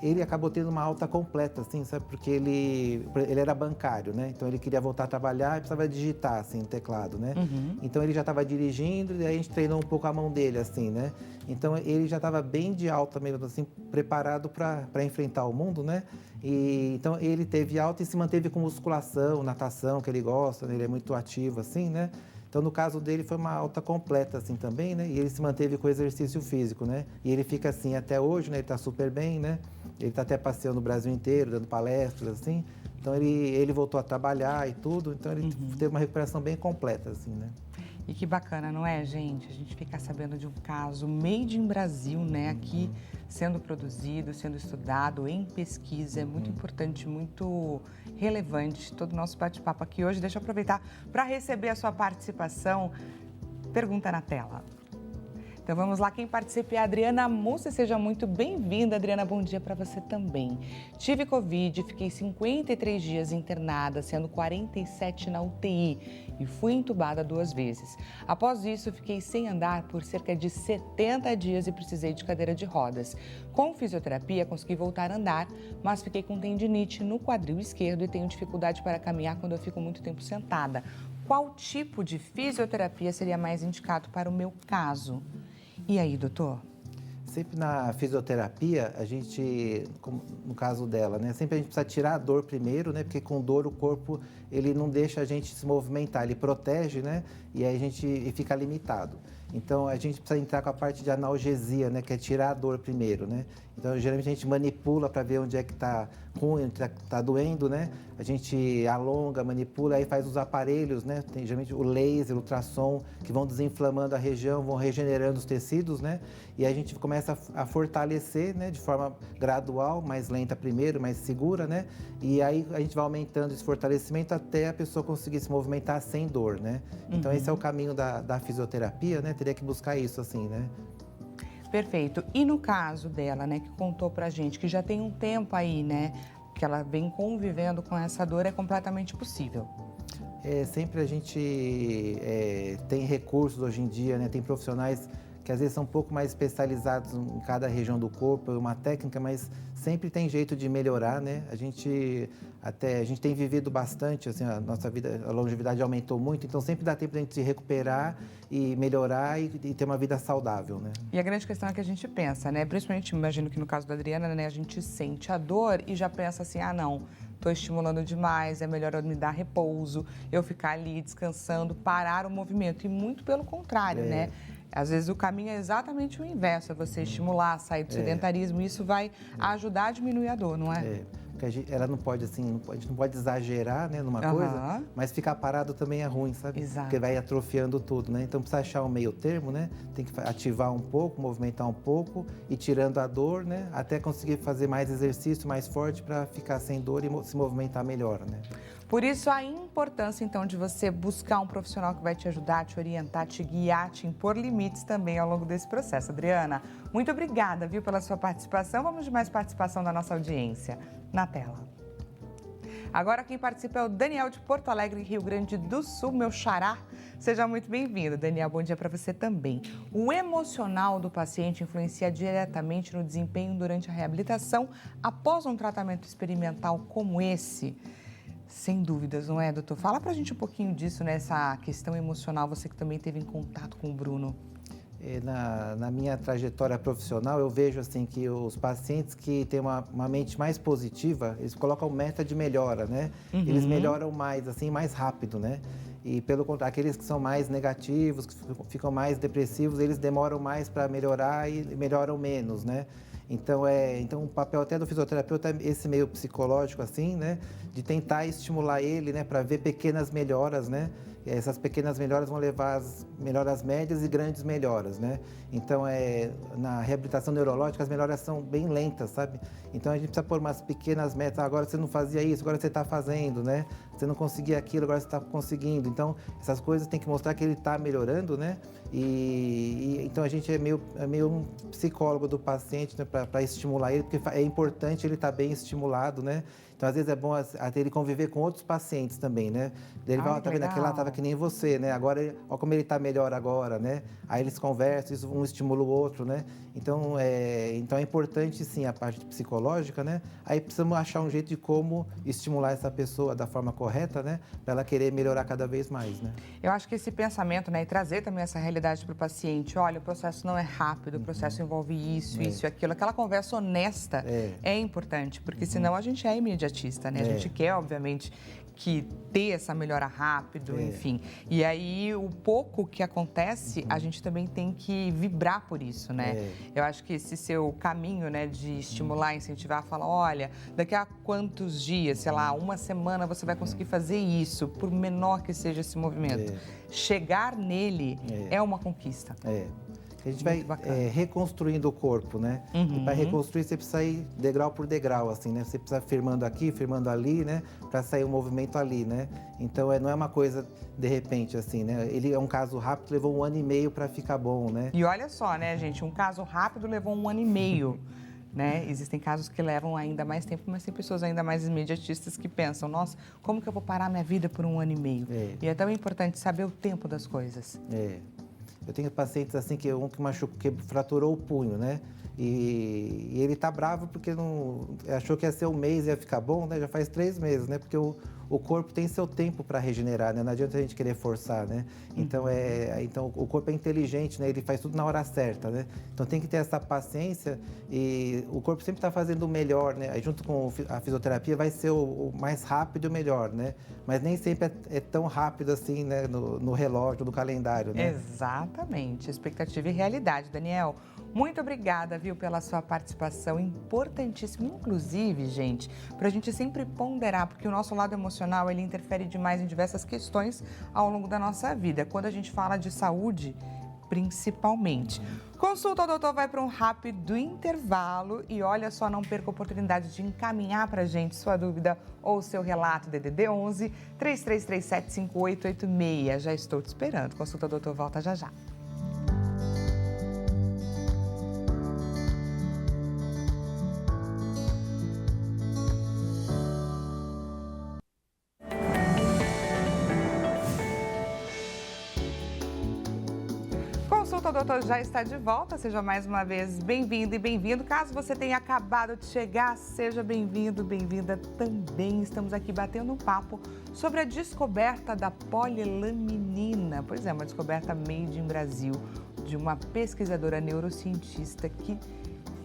ele acabou tendo uma alta completa, assim, sabe? Porque ele era bancário, né? Então, ele queria voltar a trabalhar e precisava digitar, assim, no teclado, né? Então, ele já estava dirigindo e aí a gente treinou um pouco a mão dele, assim, né? Então, ele já estava bem de alta mesmo, assim, preparado para enfrentar o mundo, né? Então, ele teve alta e se manteve com musculação, natação, que ele gosta, né? Ele é muito ativo, assim, né? Então, no caso dele, foi uma alta completa, assim, também, né? E ele se manteve com exercício físico, né? E ele fica assim até hoje, né? Ele tá super bem, né? Ele tá até passeando no Brasil inteiro, dando palestras, assim. Então, ele voltou a trabalhar e tudo. Então, ele teve uma recuperação bem completa, assim, né? E que bacana, não é, gente? A gente fica sabendo de um caso made in Brasil, né? Aqui sendo produzido, sendo estudado em pesquisa. É muito importante, muito relevante todo o nosso bate-papo aqui hoje. Deixa eu aproveitar para receber a sua participação. Pergunta na tela. Então vamos lá, quem participa é a Adriana Mussi, seja muito bem-vinda. Adriana, bom dia para você também. Tive Covid, fiquei 53 dias internada, sendo 47 na UTI e fui entubada 2 vezes. Após isso, fiquei sem andar por cerca de 70 dias e precisei de cadeira de rodas. Com fisioterapia, consegui voltar a andar, mas fiquei com tendinite no quadril esquerdo e tenho dificuldade para caminhar quando eu fico muito tempo sentada. Qual tipo de fisioterapia seria mais indicado para o meu caso? E aí, doutor? Sempre na fisioterapia, a gente, como no caso dela, né? Sempre a gente precisa tirar a dor primeiro, né? Porque com dor o corpo, ele não deixa a gente se movimentar, ele protege, né? E aí a gente fica limitado. Então, a gente precisa entrar com a parte de analgesia, né? Que é tirar a dor primeiro, né? Então, geralmente a gente manipula para ver onde é que está ruim, onde está doendo, né? A gente alonga, manipula, aí faz os aparelhos, né? Tem geralmente o laser, o ultrassom, que vão desinflamando a região, vão regenerando os tecidos, né? E aí a gente começa a fortalecer, né? De forma gradual, mais lenta primeiro, mais segura, né? E aí a gente vai aumentando esse fortalecimento até a pessoa conseguir se movimentar sem dor, né? Então, esse é o caminho da fisioterapia, né? Teria que buscar isso, assim, né? Perfeito. E no caso dela, né, que contou pra gente que já tem um tempo aí, né, que ela vem convivendo com essa dor, é completamente possível. Sempre a gente tem recursos hoje em dia, né? Tem profissionais que às vezes são um pouco mais especializados em cada região do corpo, uma técnica, mas sempre tem jeito de melhorar, né? A gente tem vivido bastante, assim, a nossa vida, a longevidade aumentou muito, então sempre dá tempo de a gente se recuperar e melhorar e ter uma vida saudável, né? E a grande questão é que a gente pensa, né? Principalmente, imagino que no caso da Adriana, né, a gente sente a dor e já pensa assim, ah, não, estou estimulando demais, é melhor eu me dar repouso, eu ficar ali descansando, parar o movimento. E muito pelo contrário, né? Às vezes o caminho é exatamente o inverso, é você estimular, sair do sedentarismo, e isso vai ajudar a diminuir a dor, não é? Porque ela não pode, assim, a gente não pode exagerar, né, numa coisa, mas ficar parado também é ruim, sabe? Exato. Porque vai atrofiando tudo, né? Então precisa achar um meio termo, né? Tem que ativar um pouco, movimentar um pouco, e tirando a dor, né? Até conseguir fazer mais exercício, mais forte para ficar sem dor e se movimentar melhor, né? Por isso, a importância, então, de você buscar um profissional que vai te ajudar, te orientar, te guiar, te impor limites também ao longo desse processo. Adriana, muito obrigada, viu, pela sua participação. Vamos de mais participação da nossa audiência na tela. Agora quem participa é o Daniel de Porto Alegre, Rio Grande do Sul, meu xará. Seja muito bem-vindo, Daniel. Bom dia para você também. O emocional do paciente influencia diretamente no desempenho durante a reabilitação após um tratamento experimental como esse. Sem dúvidas, não é, doutor? Fala pra gente um pouquinho disso, né? Essa questão emocional, você que também teve em contato com o Bruno. Na minha trajetória profissional, eu vejo assim que os pacientes que têm uma mente mais positiva, eles colocam meta de melhora, né? Eles melhoram mais, assim, mais rápido, né? E pelo contrário, aqueles que são mais negativos, que ficam mais depressivos, eles demoram mais para melhorar e melhoram menos, né? Então, o papel até do fisioterapeuta é esse meio psicológico, assim, né? De tentar estimular ele, né? Para ver pequenas melhoras, né? E essas pequenas melhoras vão levar às melhoras médias e grandes melhoras, né? Então, na reabilitação neurológica, as melhoras são bem lentas, sabe? Então, a gente precisa pôr umas pequenas metas. Agora você não fazia isso, agora você está fazendo, né? Você não conseguia aquilo, agora você está conseguindo. Então, essas coisas tem que mostrar que ele está melhorando, né? Então, a gente é meio um psicólogo do paciente, né? Para estimular ele, porque é importante ele estar bem estimulado, né? Então, às vezes é bom até ele conviver com outros pacientes também, né? Ele vai, tá vendo, aquele lá estava que nem você, né? Agora, olha como ele está melhor agora, né? Aí eles conversam, isso um estimula o outro, né? Então é importante, sim, a parte psicológica, né? Aí precisamos achar um jeito de como estimular essa pessoa da forma correta, né? Para ela querer melhorar cada vez mais, né? Eu acho que esse pensamento, né? E trazer também essa realidade para o paciente. Olha, o processo não é rápido, o processo envolve isso e aquilo. Aquela conversa honesta é importante, porque senão a gente é imediatista, né? A gente quer, obviamente, que ter essa melhora rápido, enfim. E aí, o pouco que acontece, a gente também tem que vibrar por isso, né? Eu acho que esse seu caminho, né, de estimular, incentivar, falar, olha, daqui a quantos dias, sei lá, uma semana você vai conseguir fazer isso, por menor que seja esse movimento. Chegar nele é uma conquista. A gente vai reconstruindo o corpo, né? E para reconstruir, você precisa ir degrau por degrau, assim, né? Você precisa firmando aqui, firmando ali, né? Para sair o movimento ali, né? Então, não é uma coisa de repente, assim, né? Ele é um caso rápido, levou 1 ano e meio para ficar bom, né? E olha só, né, gente? Um caso rápido levou 1 ano e meio. Né? Existem casos que levam ainda mais tempo, mas tem pessoas ainda mais imediatistas que pensam, nossa, como que eu vou parar minha vida por 1 ano e meio? E é tão importante saber o tempo das coisas. Eu tenho pacientes assim que que fraturou o punho, né? E ele tá bravo porque achou que ia ser 1 mês e ia ficar bom, né? Já faz 3 meses, né? Porque o corpo tem seu tempo para regenerar, né? Não adianta a gente querer forçar, né? Então, então o corpo é inteligente, né? Ele faz tudo na hora certa, né? Então tem que ter essa paciência e o corpo sempre está fazendo o melhor, né? Aí junto com a fisioterapia vai ser o mais rápido e o melhor, né? Mas nem sempre é tão rápido assim, né? No relógio, no calendário, né? Exatamente. Expectativa e realidade, Daniel. Muito obrigada, viu, pela sua participação, importantíssima, inclusive, gente, para a gente sempre ponderar, porque o nosso lado emocional, ele interfere demais em diversas questões ao longo da nossa vida. Quando a gente fala de saúde, principalmente. Consulta, doutor, vai para um rápido intervalo e olha só, não perca a oportunidade de encaminhar para a gente sua dúvida ou seu relato, DDD 11 3337 5886. Já estou te esperando. Consulta, doutor, volta já já. Consulta, doutor, já está de volta. Seja mais uma vez bem-vindo e bem-vindo. Caso você tenha acabado de chegar, seja bem-vindo, bem-vinda também. Estamos aqui batendo um papo sobre a descoberta da polilaminina. Pois é, uma descoberta made in Brasil, de uma pesquisadora neurocientista que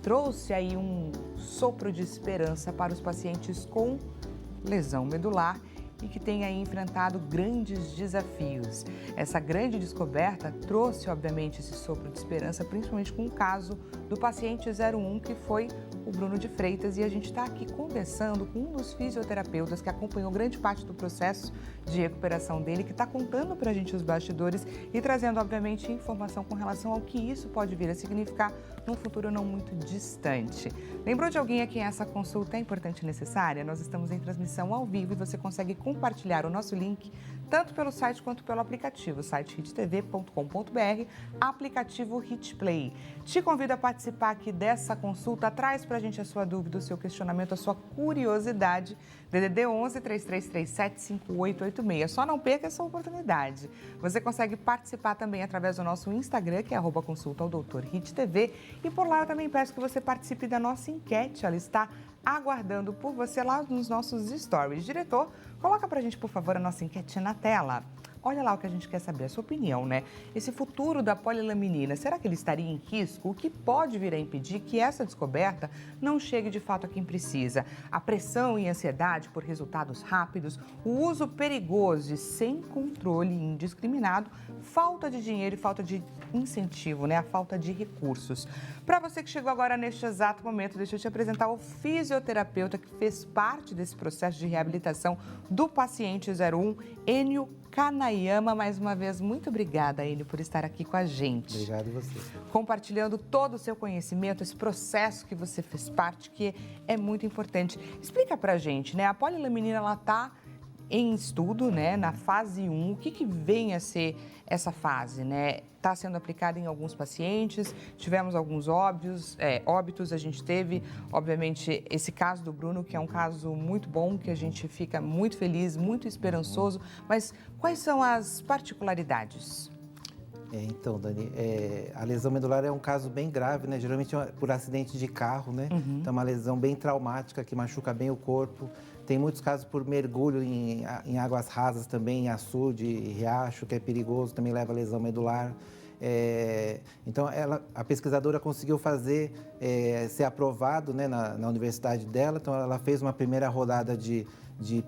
trouxe aí um sopro de esperança para os pacientes com lesão medular e que tem aí enfrentado grandes desafios. Essa grande descoberta trouxe, obviamente, esse sopro de esperança, principalmente com o caso do paciente 01, que foi o Bruno de Freitas, e a gente está aqui conversando com um dos fisioterapeutas que acompanhou grande parte do processo de recuperação dele, que está contando para a gente os bastidores e trazendo, obviamente, informação com relação ao que isso pode vir a significar num futuro não muito distante. Lembrou de alguém a quem essa consulta é importante e necessária? Nós estamos em transmissão ao vivo e você consegue compartilhar o nosso link tanto pelo site quanto pelo aplicativo, site hittv.com.br, aplicativo HitPlay. Te convido a participar aqui dessa consulta, traz pra gente a sua dúvida, o seu questionamento, a sua curiosidade, DDD 11 3337 5886. Só não perca essa oportunidade. Você consegue participar também através do nosso Instagram, que é @consultaodoutorhittv, e por lá eu também peço que você participe da nossa enquete. Ela está aguardando por você lá nos nossos stories. Diretor, coloca pra gente, por favor, a nossa enquete na tela. Olha lá o que a gente quer saber, a sua opinião, né? Esse futuro da polilaminina, será que ele estaria em risco? O que pode vir a impedir que essa descoberta não chegue de fato a quem precisa? A pressão e ansiedade por resultados rápidos, o uso perigoso e sem controle indiscriminado, falta de dinheiro e falta de incentivo, né? A falta de recursos. Para você que chegou agora neste exato momento, deixa eu te apresentar o fisioterapeuta que fez parte desse processo de reabilitação do paciente 01, Enio Kanayama. Mais uma vez, muito obrigada, Enio, por estar aqui com a gente. Obrigado a você. Compartilhando todo o seu conhecimento, esse processo que você fez parte, que é muito importante. Explica pra gente, né? A polilaminina, ela tá em estudo, né, na fase 1. O que vem a ser essa fase, né? Está sendo aplicada em alguns pacientes, tivemos alguns óbitos, a gente teve, obviamente, esse caso do Bruno, que é um caso muito bom, que a gente fica muito feliz, muito esperançoso, mas quais são as particularidades? Então, Dani, a lesão medular é um caso bem grave, né? Geralmente por acidente de carro, né? Então, é uma lesão bem traumática, que machuca bem o corpo. Tem muitos casos por mergulho em águas rasas também, em açude, riacho, que é perigoso, também leva a lesão medular. Então, a pesquisadora conseguiu ser aprovado, né, na universidade dela. Então, ela fez uma primeira rodada de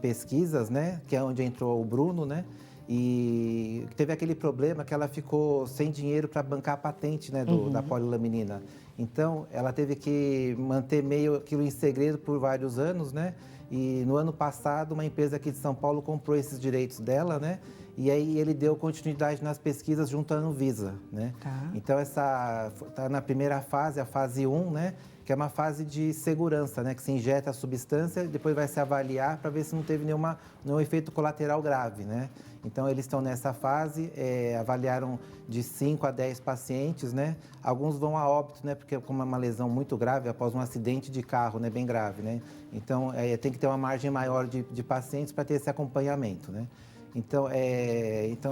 pesquisas, né? Que é onde entrou o Bruno, né? E teve aquele problema que ela ficou sem dinheiro para bancar a patente, né, da polilaminina. Então, ela teve que manter meio aquilo em segredo por vários anos, né? E no ano passado, uma empresa aqui de São Paulo comprou esses direitos dela, né? E aí ele deu continuidade nas pesquisas junto à Anvisa, né? Tá. Então, essa está na primeira fase, a fase 1, né? Que é uma fase de segurança, né? Que se injeta a substância e depois vai se avaliar para ver se não teve nenhum efeito colateral grave, né? Então, eles estão nessa fase, avaliaram de 5 a 10 pacientes, né? Alguns vão a óbito, né? Porque como é uma lesão muito grave, após um acidente de carro, né? Bem grave, né? Então, tem que ter uma margem maior de pacientes para ter esse acompanhamento, né? Então,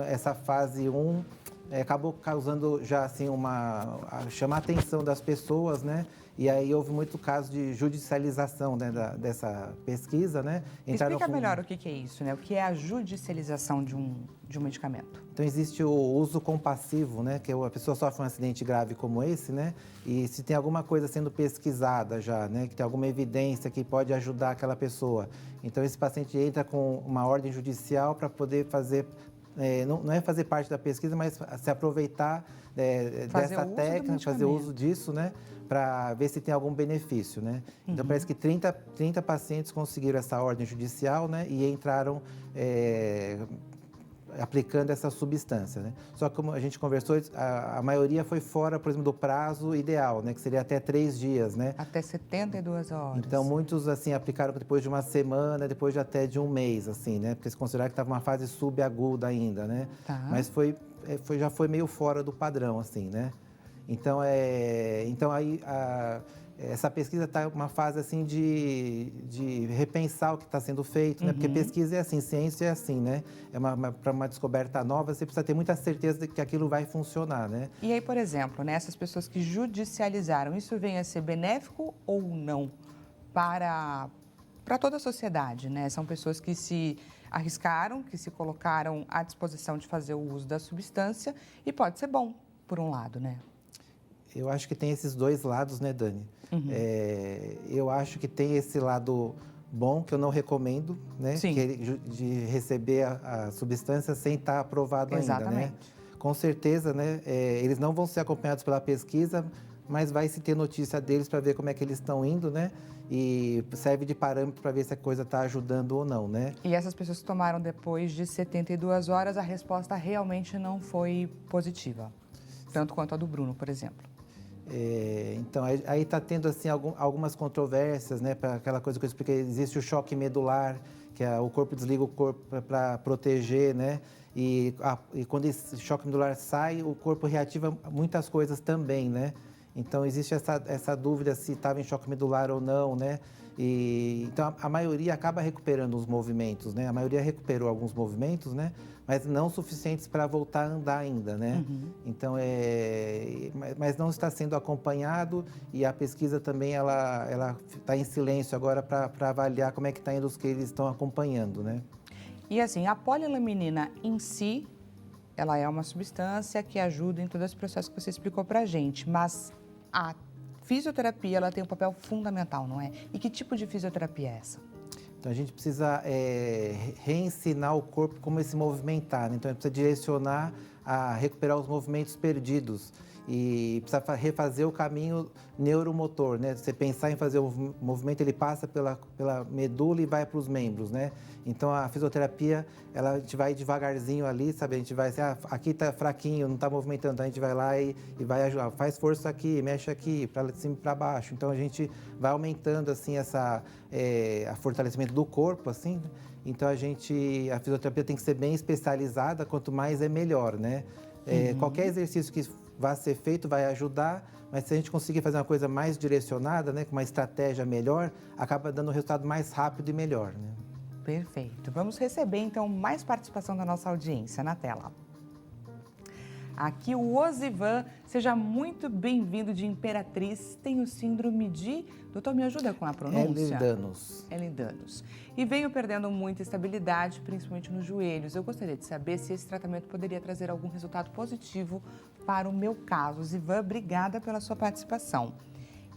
essa fase 1 acabou causando já, assim, chamar a atenção das pessoas, né? E aí houve muito caso de judicialização, né, dessa pesquisa, né? Explica melhor o que é isso, né? O que é a judicialização de um medicamento? Então, existe o uso compassivo, né? Que a pessoa sofre um acidente grave como esse, né? E se tem alguma coisa sendo pesquisada já, né? Que tem alguma evidência que pode ajudar aquela pessoa. Então, esse paciente entra com uma ordem judicial para poder fazer... não é fazer parte da pesquisa, mas se aproveitar dessa técnica, fazer uso disso, né? Para ver se tem algum benefício, né? Então, parece que 30 pacientes conseguiram essa ordem judicial, né? E entraram aplicando essa substância, né? Só que, como a gente conversou, a maioria foi fora, por exemplo, do prazo ideal, né? Que seria até 3 dias, né? Até 72 horas. Então, muitos, assim, aplicaram depois de uma semana, depois de até de um mês, assim, né? Porque se consideraram que estava uma fase subaguda ainda, né? Tá. Mas já foi meio fora do padrão, assim, né? Então, aí essa pesquisa está em uma fase assim de repensar o que está sendo feito, né? Porque pesquisa é assim, ciência é assim, né? Para uma descoberta nova, você precisa ter muita certeza de que aquilo vai funcionar, né? E aí, por exemplo, né, essas pessoas que judicializaram, isso vem a ser benéfico ou não para toda a sociedade, né? São pessoas que se arriscaram, que se colocaram à disposição de fazer o uso da substância e pode ser bom, por um lado, né? Eu acho que tem esses dois lados, né, Dani? Eu acho que tem esse lado bom, que eu não recomendo, né? Sim. De receber a substância sem estar aprovado ainda, né? Com certeza, né? Eles não vão ser acompanhados pela pesquisa, mas vai se ter notícia deles para ver como é que eles estão indo, né? E serve de parâmetro para ver se a coisa está ajudando ou não, né? E essas pessoas que tomaram depois de 72 horas, a resposta realmente não foi positiva. Tanto quanto a do Bruno, por exemplo. Então, aí está tendo assim, algumas controvérsias, né? Para aquela coisa que eu expliquei, existe o choque medular, que o corpo desliga o corpo para proteger, né? E quando esse choque medular sai, o corpo reativa muitas coisas também, né? Então, existe essa dúvida se estava em choque medular ou não, né? Então, a maioria acaba recuperando os movimentos, né? A maioria recuperou alguns movimentos, né? Mas não suficientes para voltar a andar ainda, né? Então, mas não está sendo acompanhado e a pesquisa também, ela está em silêncio agora para avaliar como é que está indo os que eles estão acompanhando, né? E assim, a polilaminina em si, ela é uma substância que ajuda em todo esse processo que você explicou para a gente, mas a fisioterapia, ela tem um papel fundamental, não é? E que tipo de fisioterapia é essa? Então, a gente precisa reensinar o corpo como ele se movimentar, né? Então, a gente precisa direcionar a recuperar os movimentos perdidos e precisa refazer o caminho neuromotor, né? Você pensar em fazer o movimento, ele passa pela medula e vai para os membros, né? Então, a fisioterapia, a gente vai devagarzinho ali, sabe? A gente vai assim, aqui está fraquinho, não está movimentando, então a gente vai lá e vai ajudar. Faz força aqui, mexe aqui, para cima e para baixo. Então, a gente vai aumentando, assim, a fortalecimento do corpo, assim, né? Então, a fisioterapia tem que ser bem especializada, quanto mais é melhor, né? Qualquer exercício que vai ser feito vai ajudar, mas se a gente conseguir fazer uma coisa mais direcionada, né, com uma estratégia melhor, acaba dando um resultado mais rápido e melhor, né? Perfeito. Vamos receber, então, mais participação da nossa audiência na tela. Aqui o Osivan, seja muito bem-vindo de Imperatriz, tem o síndrome de... Doutor, me ajuda com a pronúncia? Ehlers-Danlos. Ehlers-Danlos. E venho perdendo muita estabilidade, principalmente nos joelhos. Eu gostaria de saber se esse tratamento poderia trazer algum resultado positivo para o meu caso. Osivan, obrigada pela sua participação.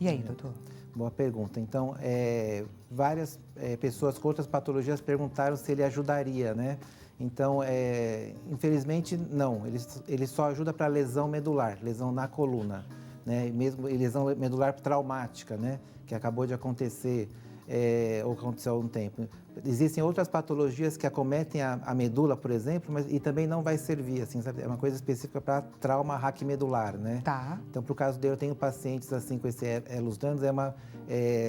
E aí, doutor? Boa pergunta. Então, várias pessoas com outras patologias perguntaram se ele ajudaria, né? Então, infelizmente, não. Ele só ajuda para lesão medular, lesão na coluna, né? Mesmo lesão medular traumática, né? Que acabou de acontecer ou aconteceu há um tempo. Existem outras patologias que acometem a medula, por exemplo, e também não vai servir, assim, sabe? É uma coisa específica para trauma raquimedular, né? Tá. Então, por caso dele, eu tenho pacientes assim com esse Ehlers-Danlos, é uma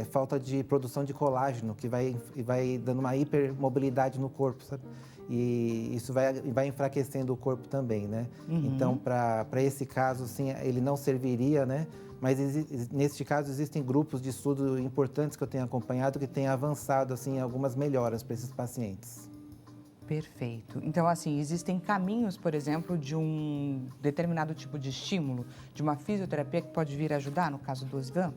falta de produção de colágeno, que vai dando uma hipermobilidade no corpo, sabe? E isso vai enfraquecendo o corpo também, né? Então, para esse caso, assim, ele não serviria, né? Mas neste caso existem grupos de estudo importantes que eu tenho acompanhado que têm avançado, assim, algumas melhoras para esses pacientes. Perfeito. Então, assim, existem caminhos, por exemplo, de um determinado tipo de estímulo, de uma fisioterapia que pode vir ajudar, no caso do Osivan?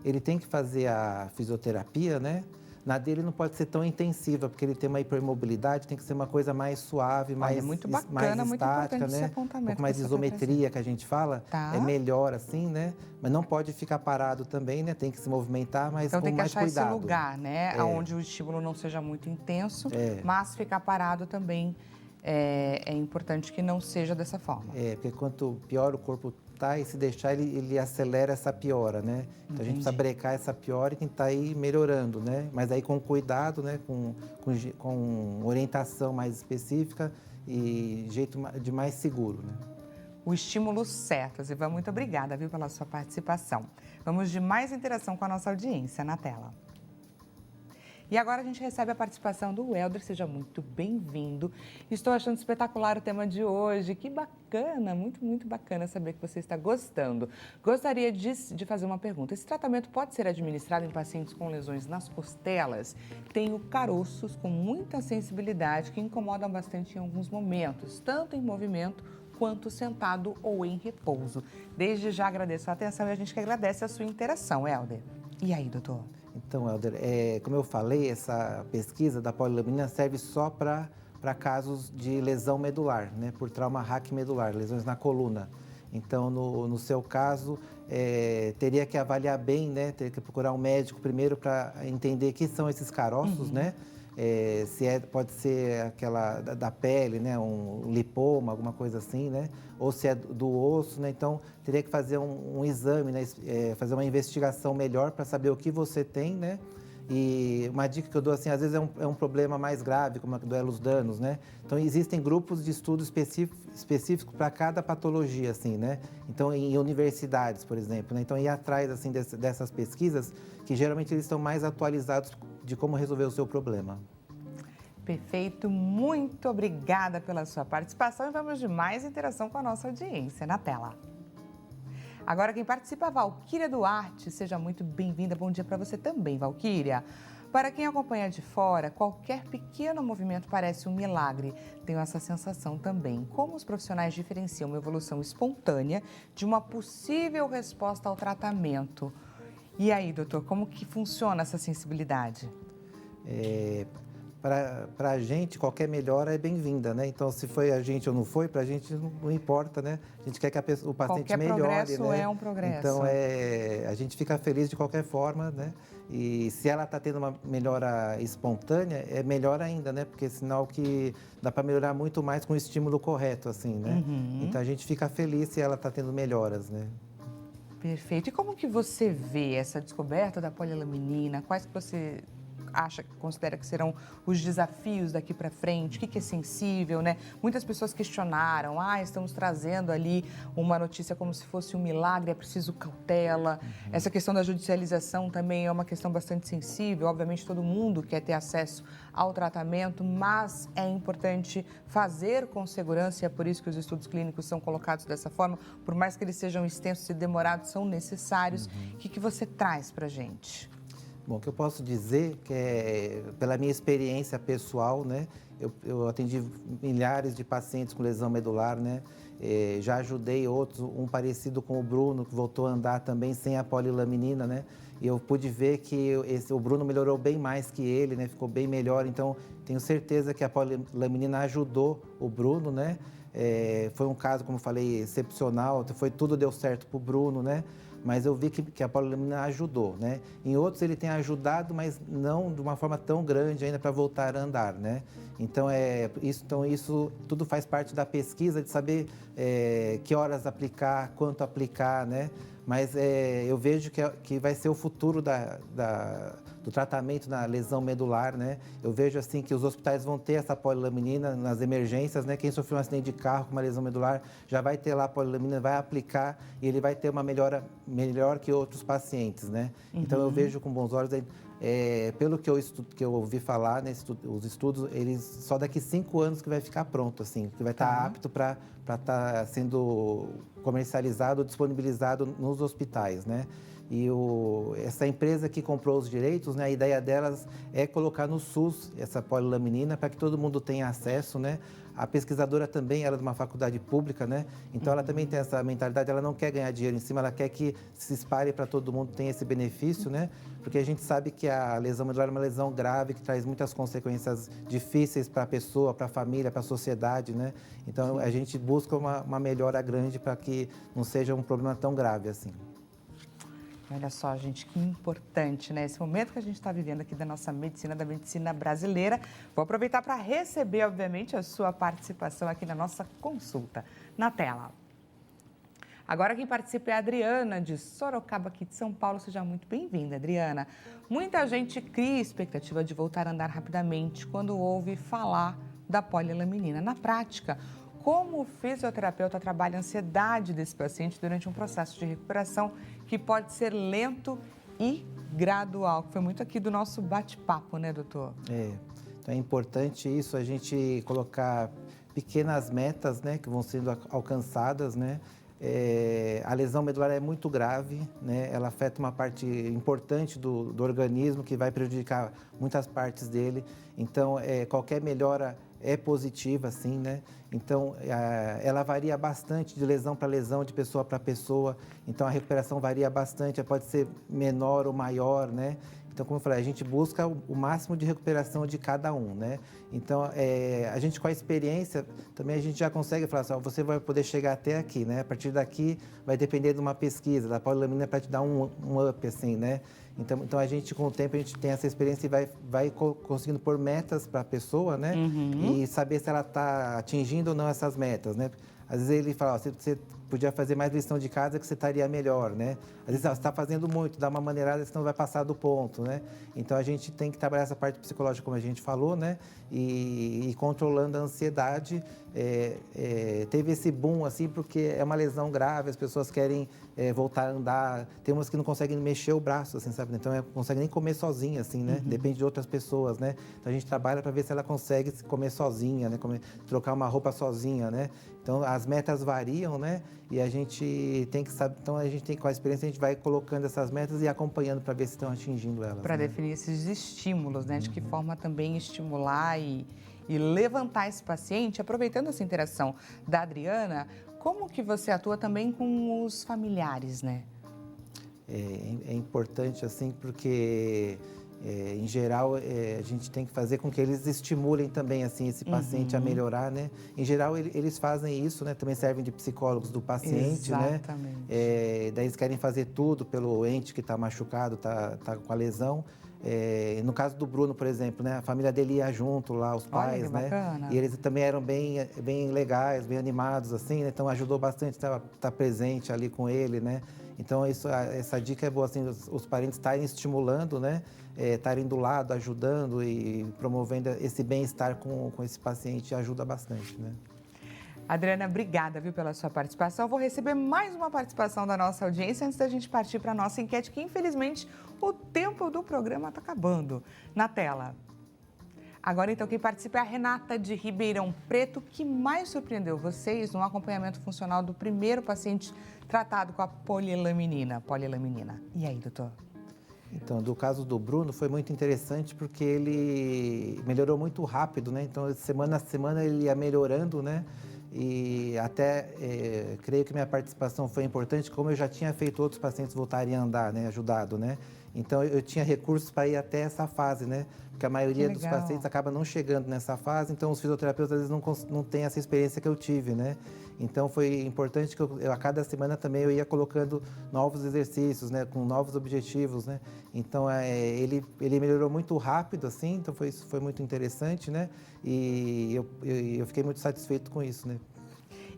Ele tem que fazer a fisioterapia, né? Na dele não pode ser tão intensiva, porque ele tem uma hipermobilidade, tem que ser uma coisa mais suave, mais muito bacana, mais muito estática, importante esse né? apontamento Um pouco mais que de você está isometria, que a gente fala, Tá. é melhor assim, né? Mas não pode ficar parado também, né? Tem que se movimentar, mas Então com tem que mais achar cuidado. esse lugar, né? Onde o estímulo não seja muito intenso, mas ficar parado também é importante que não seja dessa forma. Porque quanto pior o corpo tá, e se deixar, ele acelera essa piora, né? Então a gente precisa brecar essa piora e tentar ir melhorando, né? Mas aí com cuidado, né? Com orientação mais específica e jeito de mais seguro, né? O estímulo certo. Zivan, muito obrigada, viu, pela sua participação. Vamos de mais interação com a nossa audiência na tela. E agora a gente recebe a participação do Helder, seja muito bem-vindo. Estou achando espetacular o tema de hoje, que bacana, muito, muito bacana saber que você está gostando. Gostaria de fazer uma pergunta, esse tratamento pode ser administrado em pacientes com lesões nas costelas? Tenho caroços com muita sensibilidade que incomodam bastante em alguns momentos, tanto em movimento quanto sentado ou em repouso. Desde já agradeço a atenção e a gente que agradece a sua interação, Helder. E aí, doutor? Então, Helder, como eu falei, essa pesquisa da polilaminina serve só para casos de lesão medular, né? Por trauma raquimedular, lesões na coluna. Então, no seu caso, teria que avaliar bem, né? Teria que procurar um médico primeiro para entender o que são esses caroços, né? Pode ser aquela da pele, né? Um lipoma, alguma coisa assim, né? Ou se é do osso, né? Então, teria que fazer um exame, né? Fazer uma investigação melhor para saber o que você tem, né? E uma dica que eu dou, assim, às vezes é um problema mais grave, como a do Ehlers-Danlos, né? Então, existem grupos de estudo específicos para cada patologia, assim, né? Então, em universidades, por exemplo, né? Então, ir atrás, assim, dessas pesquisas, que geralmente eles estão mais atualizados de como resolver o seu problema. Perfeito, muito obrigada pela sua participação e vamos de mais interação com a nossa audiência na tela. Agora quem participa é a Valquíria Duarte. Seja muito bem-vinda. Bom dia para você também, Valquíria. Para quem acompanha de fora, qualquer pequeno movimento parece um milagre. Tenho essa sensação também. Como os profissionais diferenciam uma evolução espontânea de uma possível resposta ao tratamento? E aí, doutor, como que funciona essa sensibilidade? Para a gente, qualquer melhora é bem-vinda, né? Então, se foi a gente ou não foi, para a gente não importa, né? A gente quer que o paciente qualquer melhore, progresso, né? é um progresso. Então, a gente fica feliz de qualquer forma, né? E se ela está tendo uma melhora espontânea, é melhor ainda, né? Porque é sinal que dá para melhorar muito mais com o estímulo correto, assim, né? Então, a gente fica feliz se ela está tendo melhoras, né? Perfeito. E como que você vê essa descoberta da polilaminina? Quais que você considera que serão os desafios daqui para frente? O que é sensível, né? Muitas pessoas questionaram, estamos trazendo ali uma notícia como se fosse um milagre, é preciso cautela. Essa questão da judicialização também é uma questão bastante sensível. Obviamente, todo mundo quer ter acesso ao tratamento, mas é importante fazer com segurança e é por isso que os estudos clínicos são colocados dessa forma. Por mais que eles sejam extensos e demorados, são necessários. O que você traz para a gente? Bom, o que eu posso dizer que pela minha experiência pessoal, né, eu atendi milhares de pacientes com lesão medular, né, já ajudei outros, um parecido com o Bruno, que voltou a andar também sem a polilaminina, né, e eu pude ver que o Bruno melhorou bem mais que ele, né, ficou bem melhor, então tenho certeza que a polilaminina ajudou o Bruno, né, foi um caso, como eu falei, excepcional, tudo deu certo para o Bruno, né, mas eu vi que a polilaminina ajudou, né? Em outros ele tem ajudado, mas não de uma forma tão grande ainda para voltar a andar, né? Então, isso tudo faz parte da pesquisa de saber que horas aplicar, quanto aplicar, né? Mas eu vejo que vai ser o futuro do tratamento na lesão medular, né? Eu vejo assim que os hospitais vão ter essa polilaminina nas emergências, né? Quem sofreu um acidente de carro com uma lesão medular já vai ter lá a polilaminina, vai aplicar e ele vai ter uma melhora melhor que outros pacientes, né? Então eu vejo com bons olhos, pelo que eu ouvi falar, né, os estudos, eles só daqui 5 anos que vai ficar pronto, assim, que vai estar apto para estar sendo comercializado ou disponibilizado nos hospitais, né? E essa empresa que comprou os direitos, né, a ideia delas é colocar no SUS essa polilaminina para que todo mundo tenha acesso, né? A pesquisadora também, ela é de uma faculdade pública, né? Então ela também tem essa mentalidade, ela não quer ganhar dinheiro em cima, ela quer que se espalhe para todo mundo, tenha esse benefício, né? Porque a gente sabe que a lesão medular é uma lesão grave, que traz muitas consequências difíceis para a pessoa, para a família, para a sociedade, né? Então a gente busca uma melhora grande para que não seja um problema tão grave assim. Olha só, gente, que importante, né? Esse momento que a gente está vivendo aqui da nossa medicina, da medicina brasileira. Vou aproveitar para receber, obviamente, a sua participação aqui na nossa consulta. Na tela. Agora quem participa é a Adriana, de Sorocaba, aqui de São Paulo. Seja muito bem-vinda, Adriana. Muita gente cria expectativa de voltar a andar rapidamente quando ouve falar da polilaminina. Na prática, como o fisioterapeuta trabalha a ansiedade desse paciente durante um processo de recuperação que pode ser lento e gradual, que foi muito aqui do nosso bate-papo, né, doutor? Então é importante isso, a gente colocar pequenas metas, né, que vão sendo alcançadas, né? A lesão medular é muito grave, né? Ela afeta uma parte importante do organismo que vai prejudicar muitas partes dele. Então, qualquer melhora é positiva, sim, né? Então, ela varia bastante de lesão para lesão, de pessoa para pessoa. Então, a recuperação varia bastante, pode ser menor ou maior, né? Então, como eu falei, a gente busca o máximo de recuperação de cada um, né? Então, a gente com a experiência, também a gente já consegue falar assim, você vai poder chegar até aqui, né? A partir daqui vai depender de uma pesquisa, da polilaminina para te dar um up, assim, né? Então, a gente, com o tempo, a gente tem essa experiência e vai conseguindo pôr metas para a pessoa, né? E saber se ela está atingindo ou não essas metas, né? Às vezes ele fala, você podia fazer mais lição de casa que você estaria melhor, né? Às vezes você está fazendo muito, dá uma maneirada, senão vai passar do ponto, né? Então a gente tem que trabalhar essa parte psicológica, como a gente falou, né? E controlando a ansiedade. Teve esse boom, assim, porque é uma lesão grave, as pessoas querem voltar a andar. Tem umas que não conseguem mexer o braço, assim, sabe? Então não consegue nem comer sozinha, assim, né? Depende de outras pessoas, né? Então a gente trabalha para ver se ela consegue comer sozinha, né? Trocar uma roupa sozinha, né? Então as metas variam, né? E a gente tem que saber, então a gente tem, com a experiência, a gente vai colocando essas metas e acompanhando para ver se estão atingindo elas. Para né? definir esses estímulos, né? De que forma também estimular e levantar esse paciente. Aproveitando essa interação da Adriana, como que você atua também com os familiares, né? É importante, assim, porque, em geral, a gente tem que fazer com que eles estimulem também, assim, esse paciente a melhorar, né? Em geral, eles fazem isso, né? Também servem de psicólogos do paciente, Exatamente. né? Daí eles querem fazer tudo pelo ente que está machucado, está com a lesão. No caso do Bruno, por exemplo, né? A família dele ia junto lá, os pais, que né? bacana. E eles também eram bem legais, bem animados, assim, né? Então ajudou bastante estar presente ali com ele, né? Então essa dica é boa, assim, os parentes estarem estimulando, né? Estarem do lado, ajudando e promovendo esse bem-estar com esse paciente ajuda bastante, né? Adriana, obrigada, viu, pela sua participação. Eu vou receber mais uma participação da nossa audiência antes da gente partir para a nossa enquete, que infelizmente o tempo do programa está acabando. Na tela. Agora, então, quem participa é a Renata de Ribeirão Preto, que mais surpreendeu vocês no acompanhamento funcional do primeiro paciente tratado com a polilaminina. E aí, doutor? Então, do caso do Bruno, foi muito interessante porque ele melhorou muito rápido, né? Então, semana a semana ele ia melhorando, né? E até creio que minha participação foi importante, como eu já tinha feito outros pacientes voltarem a andar, né? Ajudado, né? Então, eu tinha recursos para ir até essa fase, né? Porque a maioria dos pacientes acaba não chegando nessa fase, então os fisioterapeutas às vezes não têm essa experiência que eu tive, né? Então, foi importante que eu a cada semana também eu ia colocando novos exercícios, né? Com novos objetivos, né? Então, ele melhorou muito rápido, assim, então foi muito interessante, né? E eu fiquei muito satisfeito com isso, né?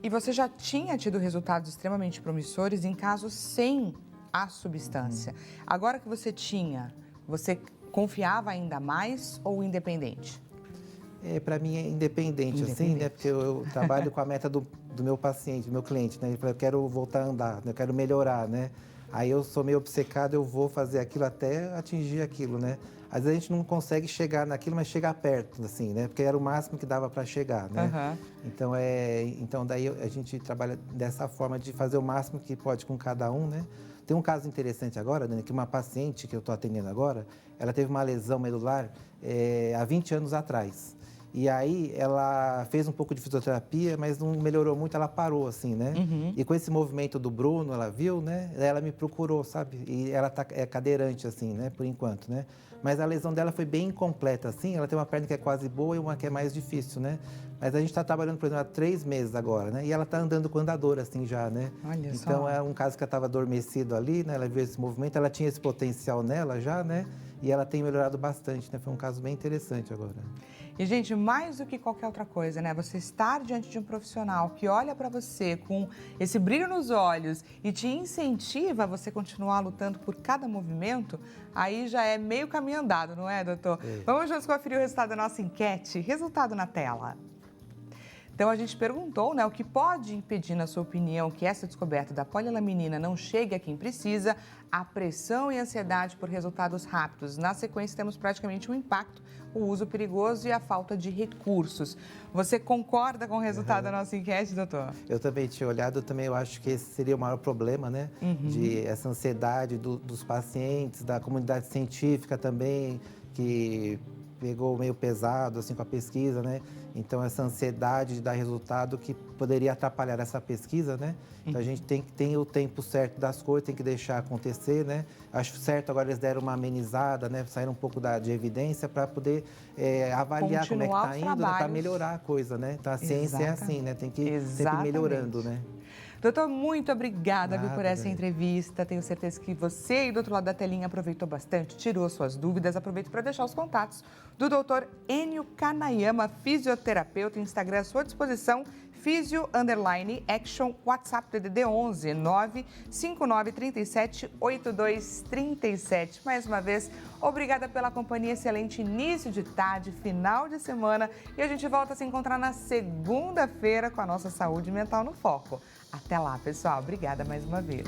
E você já tinha tido resultados extremamente promissores em casos sem a substância. Agora que você tinha, você confiava ainda mais ou independente? Para mim é independente, assim, né? Porque eu trabalho com a meta do meu paciente, do meu cliente, né? Ele fala, eu quero voltar a andar, eu quero melhorar, né? Aí eu sou meio obcecado, eu vou fazer aquilo até atingir aquilo, né? Às vezes a gente não consegue chegar naquilo, mas chegar perto, assim, né? Porque era o máximo que dava para chegar, né? Então daí a gente trabalha dessa forma de fazer o máximo que pode com cada um, né? Tem um caso interessante agora, Dani, que uma paciente que eu estou atendendo agora, ela teve uma lesão medular há 20 anos atrás. E aí ela fez um pouco de fisioterapia, mas não melhorou muito, ela parou, assim, né? E com esse movimento do Bruno, ela viu, né? Ela me procurou, sabe? E ela é cadeirante, assim, né? Por enquanto, né? Mas a lesão dela foi bem incompleta, assim. Ela tem uma perna que é quase boa e uma que é mais difícil, né? Mas a gente está trabalhando, por exemplo, há 3 meses agora, né? E ela está andando com andador, assim, já, né? Olha só. Então, é um caso que ela estava adormecido ali, né? Ela viu esse movimento, ela tinha esse potencial nela já, né? E ela tem melhorado bastante, né? Foi um caso bem interessante agora. E, gente, mais do que qualquer outra coisa, né? Você estar diante de um profissional que olha para você com esse brilho nos olhos e te incentiva a você continuar lutando por cada movimento, aí já é meio caminho andado, não é, doutor? Vamos juntos conferir o resultado da nossa enquete. Resultado na tela. Então, a gente perguntou, né, o que pode impedir, na sua opinião, que essa descoberta da polilaminina não chegue a quem precisa, a pressão e a ansiedade por resultados rápidos. Na sequência, temos praticamente um impacto, o uso perigoso e a falta de recursos. Você concorda com o resultado da nossa enquete, doutor? Eu também tinha olhado, eu acho que esse seria o maior problema, né? De essa ansiedade dos pacientes, da comunidade científica também, que pegou meio pesado, assim, com a pesquisa, né? Então, essa ansiedade de dar resultado que poderia atrapalhar essa pesquisa, né? Então, a gente tem que ter o tempo certo das coisas, tem que deixar acontecer, né? Acho certo, agora eles deram uma amenizada, né? Saíram um pouco de evidência para poder avaliar como é que está indo, né? Para melhorar a coisa, né? Então, a ciência é assim, né? Tem que sempre melhorando, né? Doutor, muito obrigada, viu, por essa entrevista. Tenho certeza que você aí do outro lado da telinha aproveitou bastante, tirou suas dúvidas. Aproveito para deixar os contatos do doutor Enio Kanayama, fisioterapeuta, Instagram à sua disposição, physio_action, WhatsApp DDD 11 95937 8237. Mais uma vez, obrigada pela companhia, excelente início de tarde, final de semana. E a gente volta a se encontrar na segunda-feira com a nossa saúde mental no foco. Até lá, pessoal. Obrigada mais uma vez.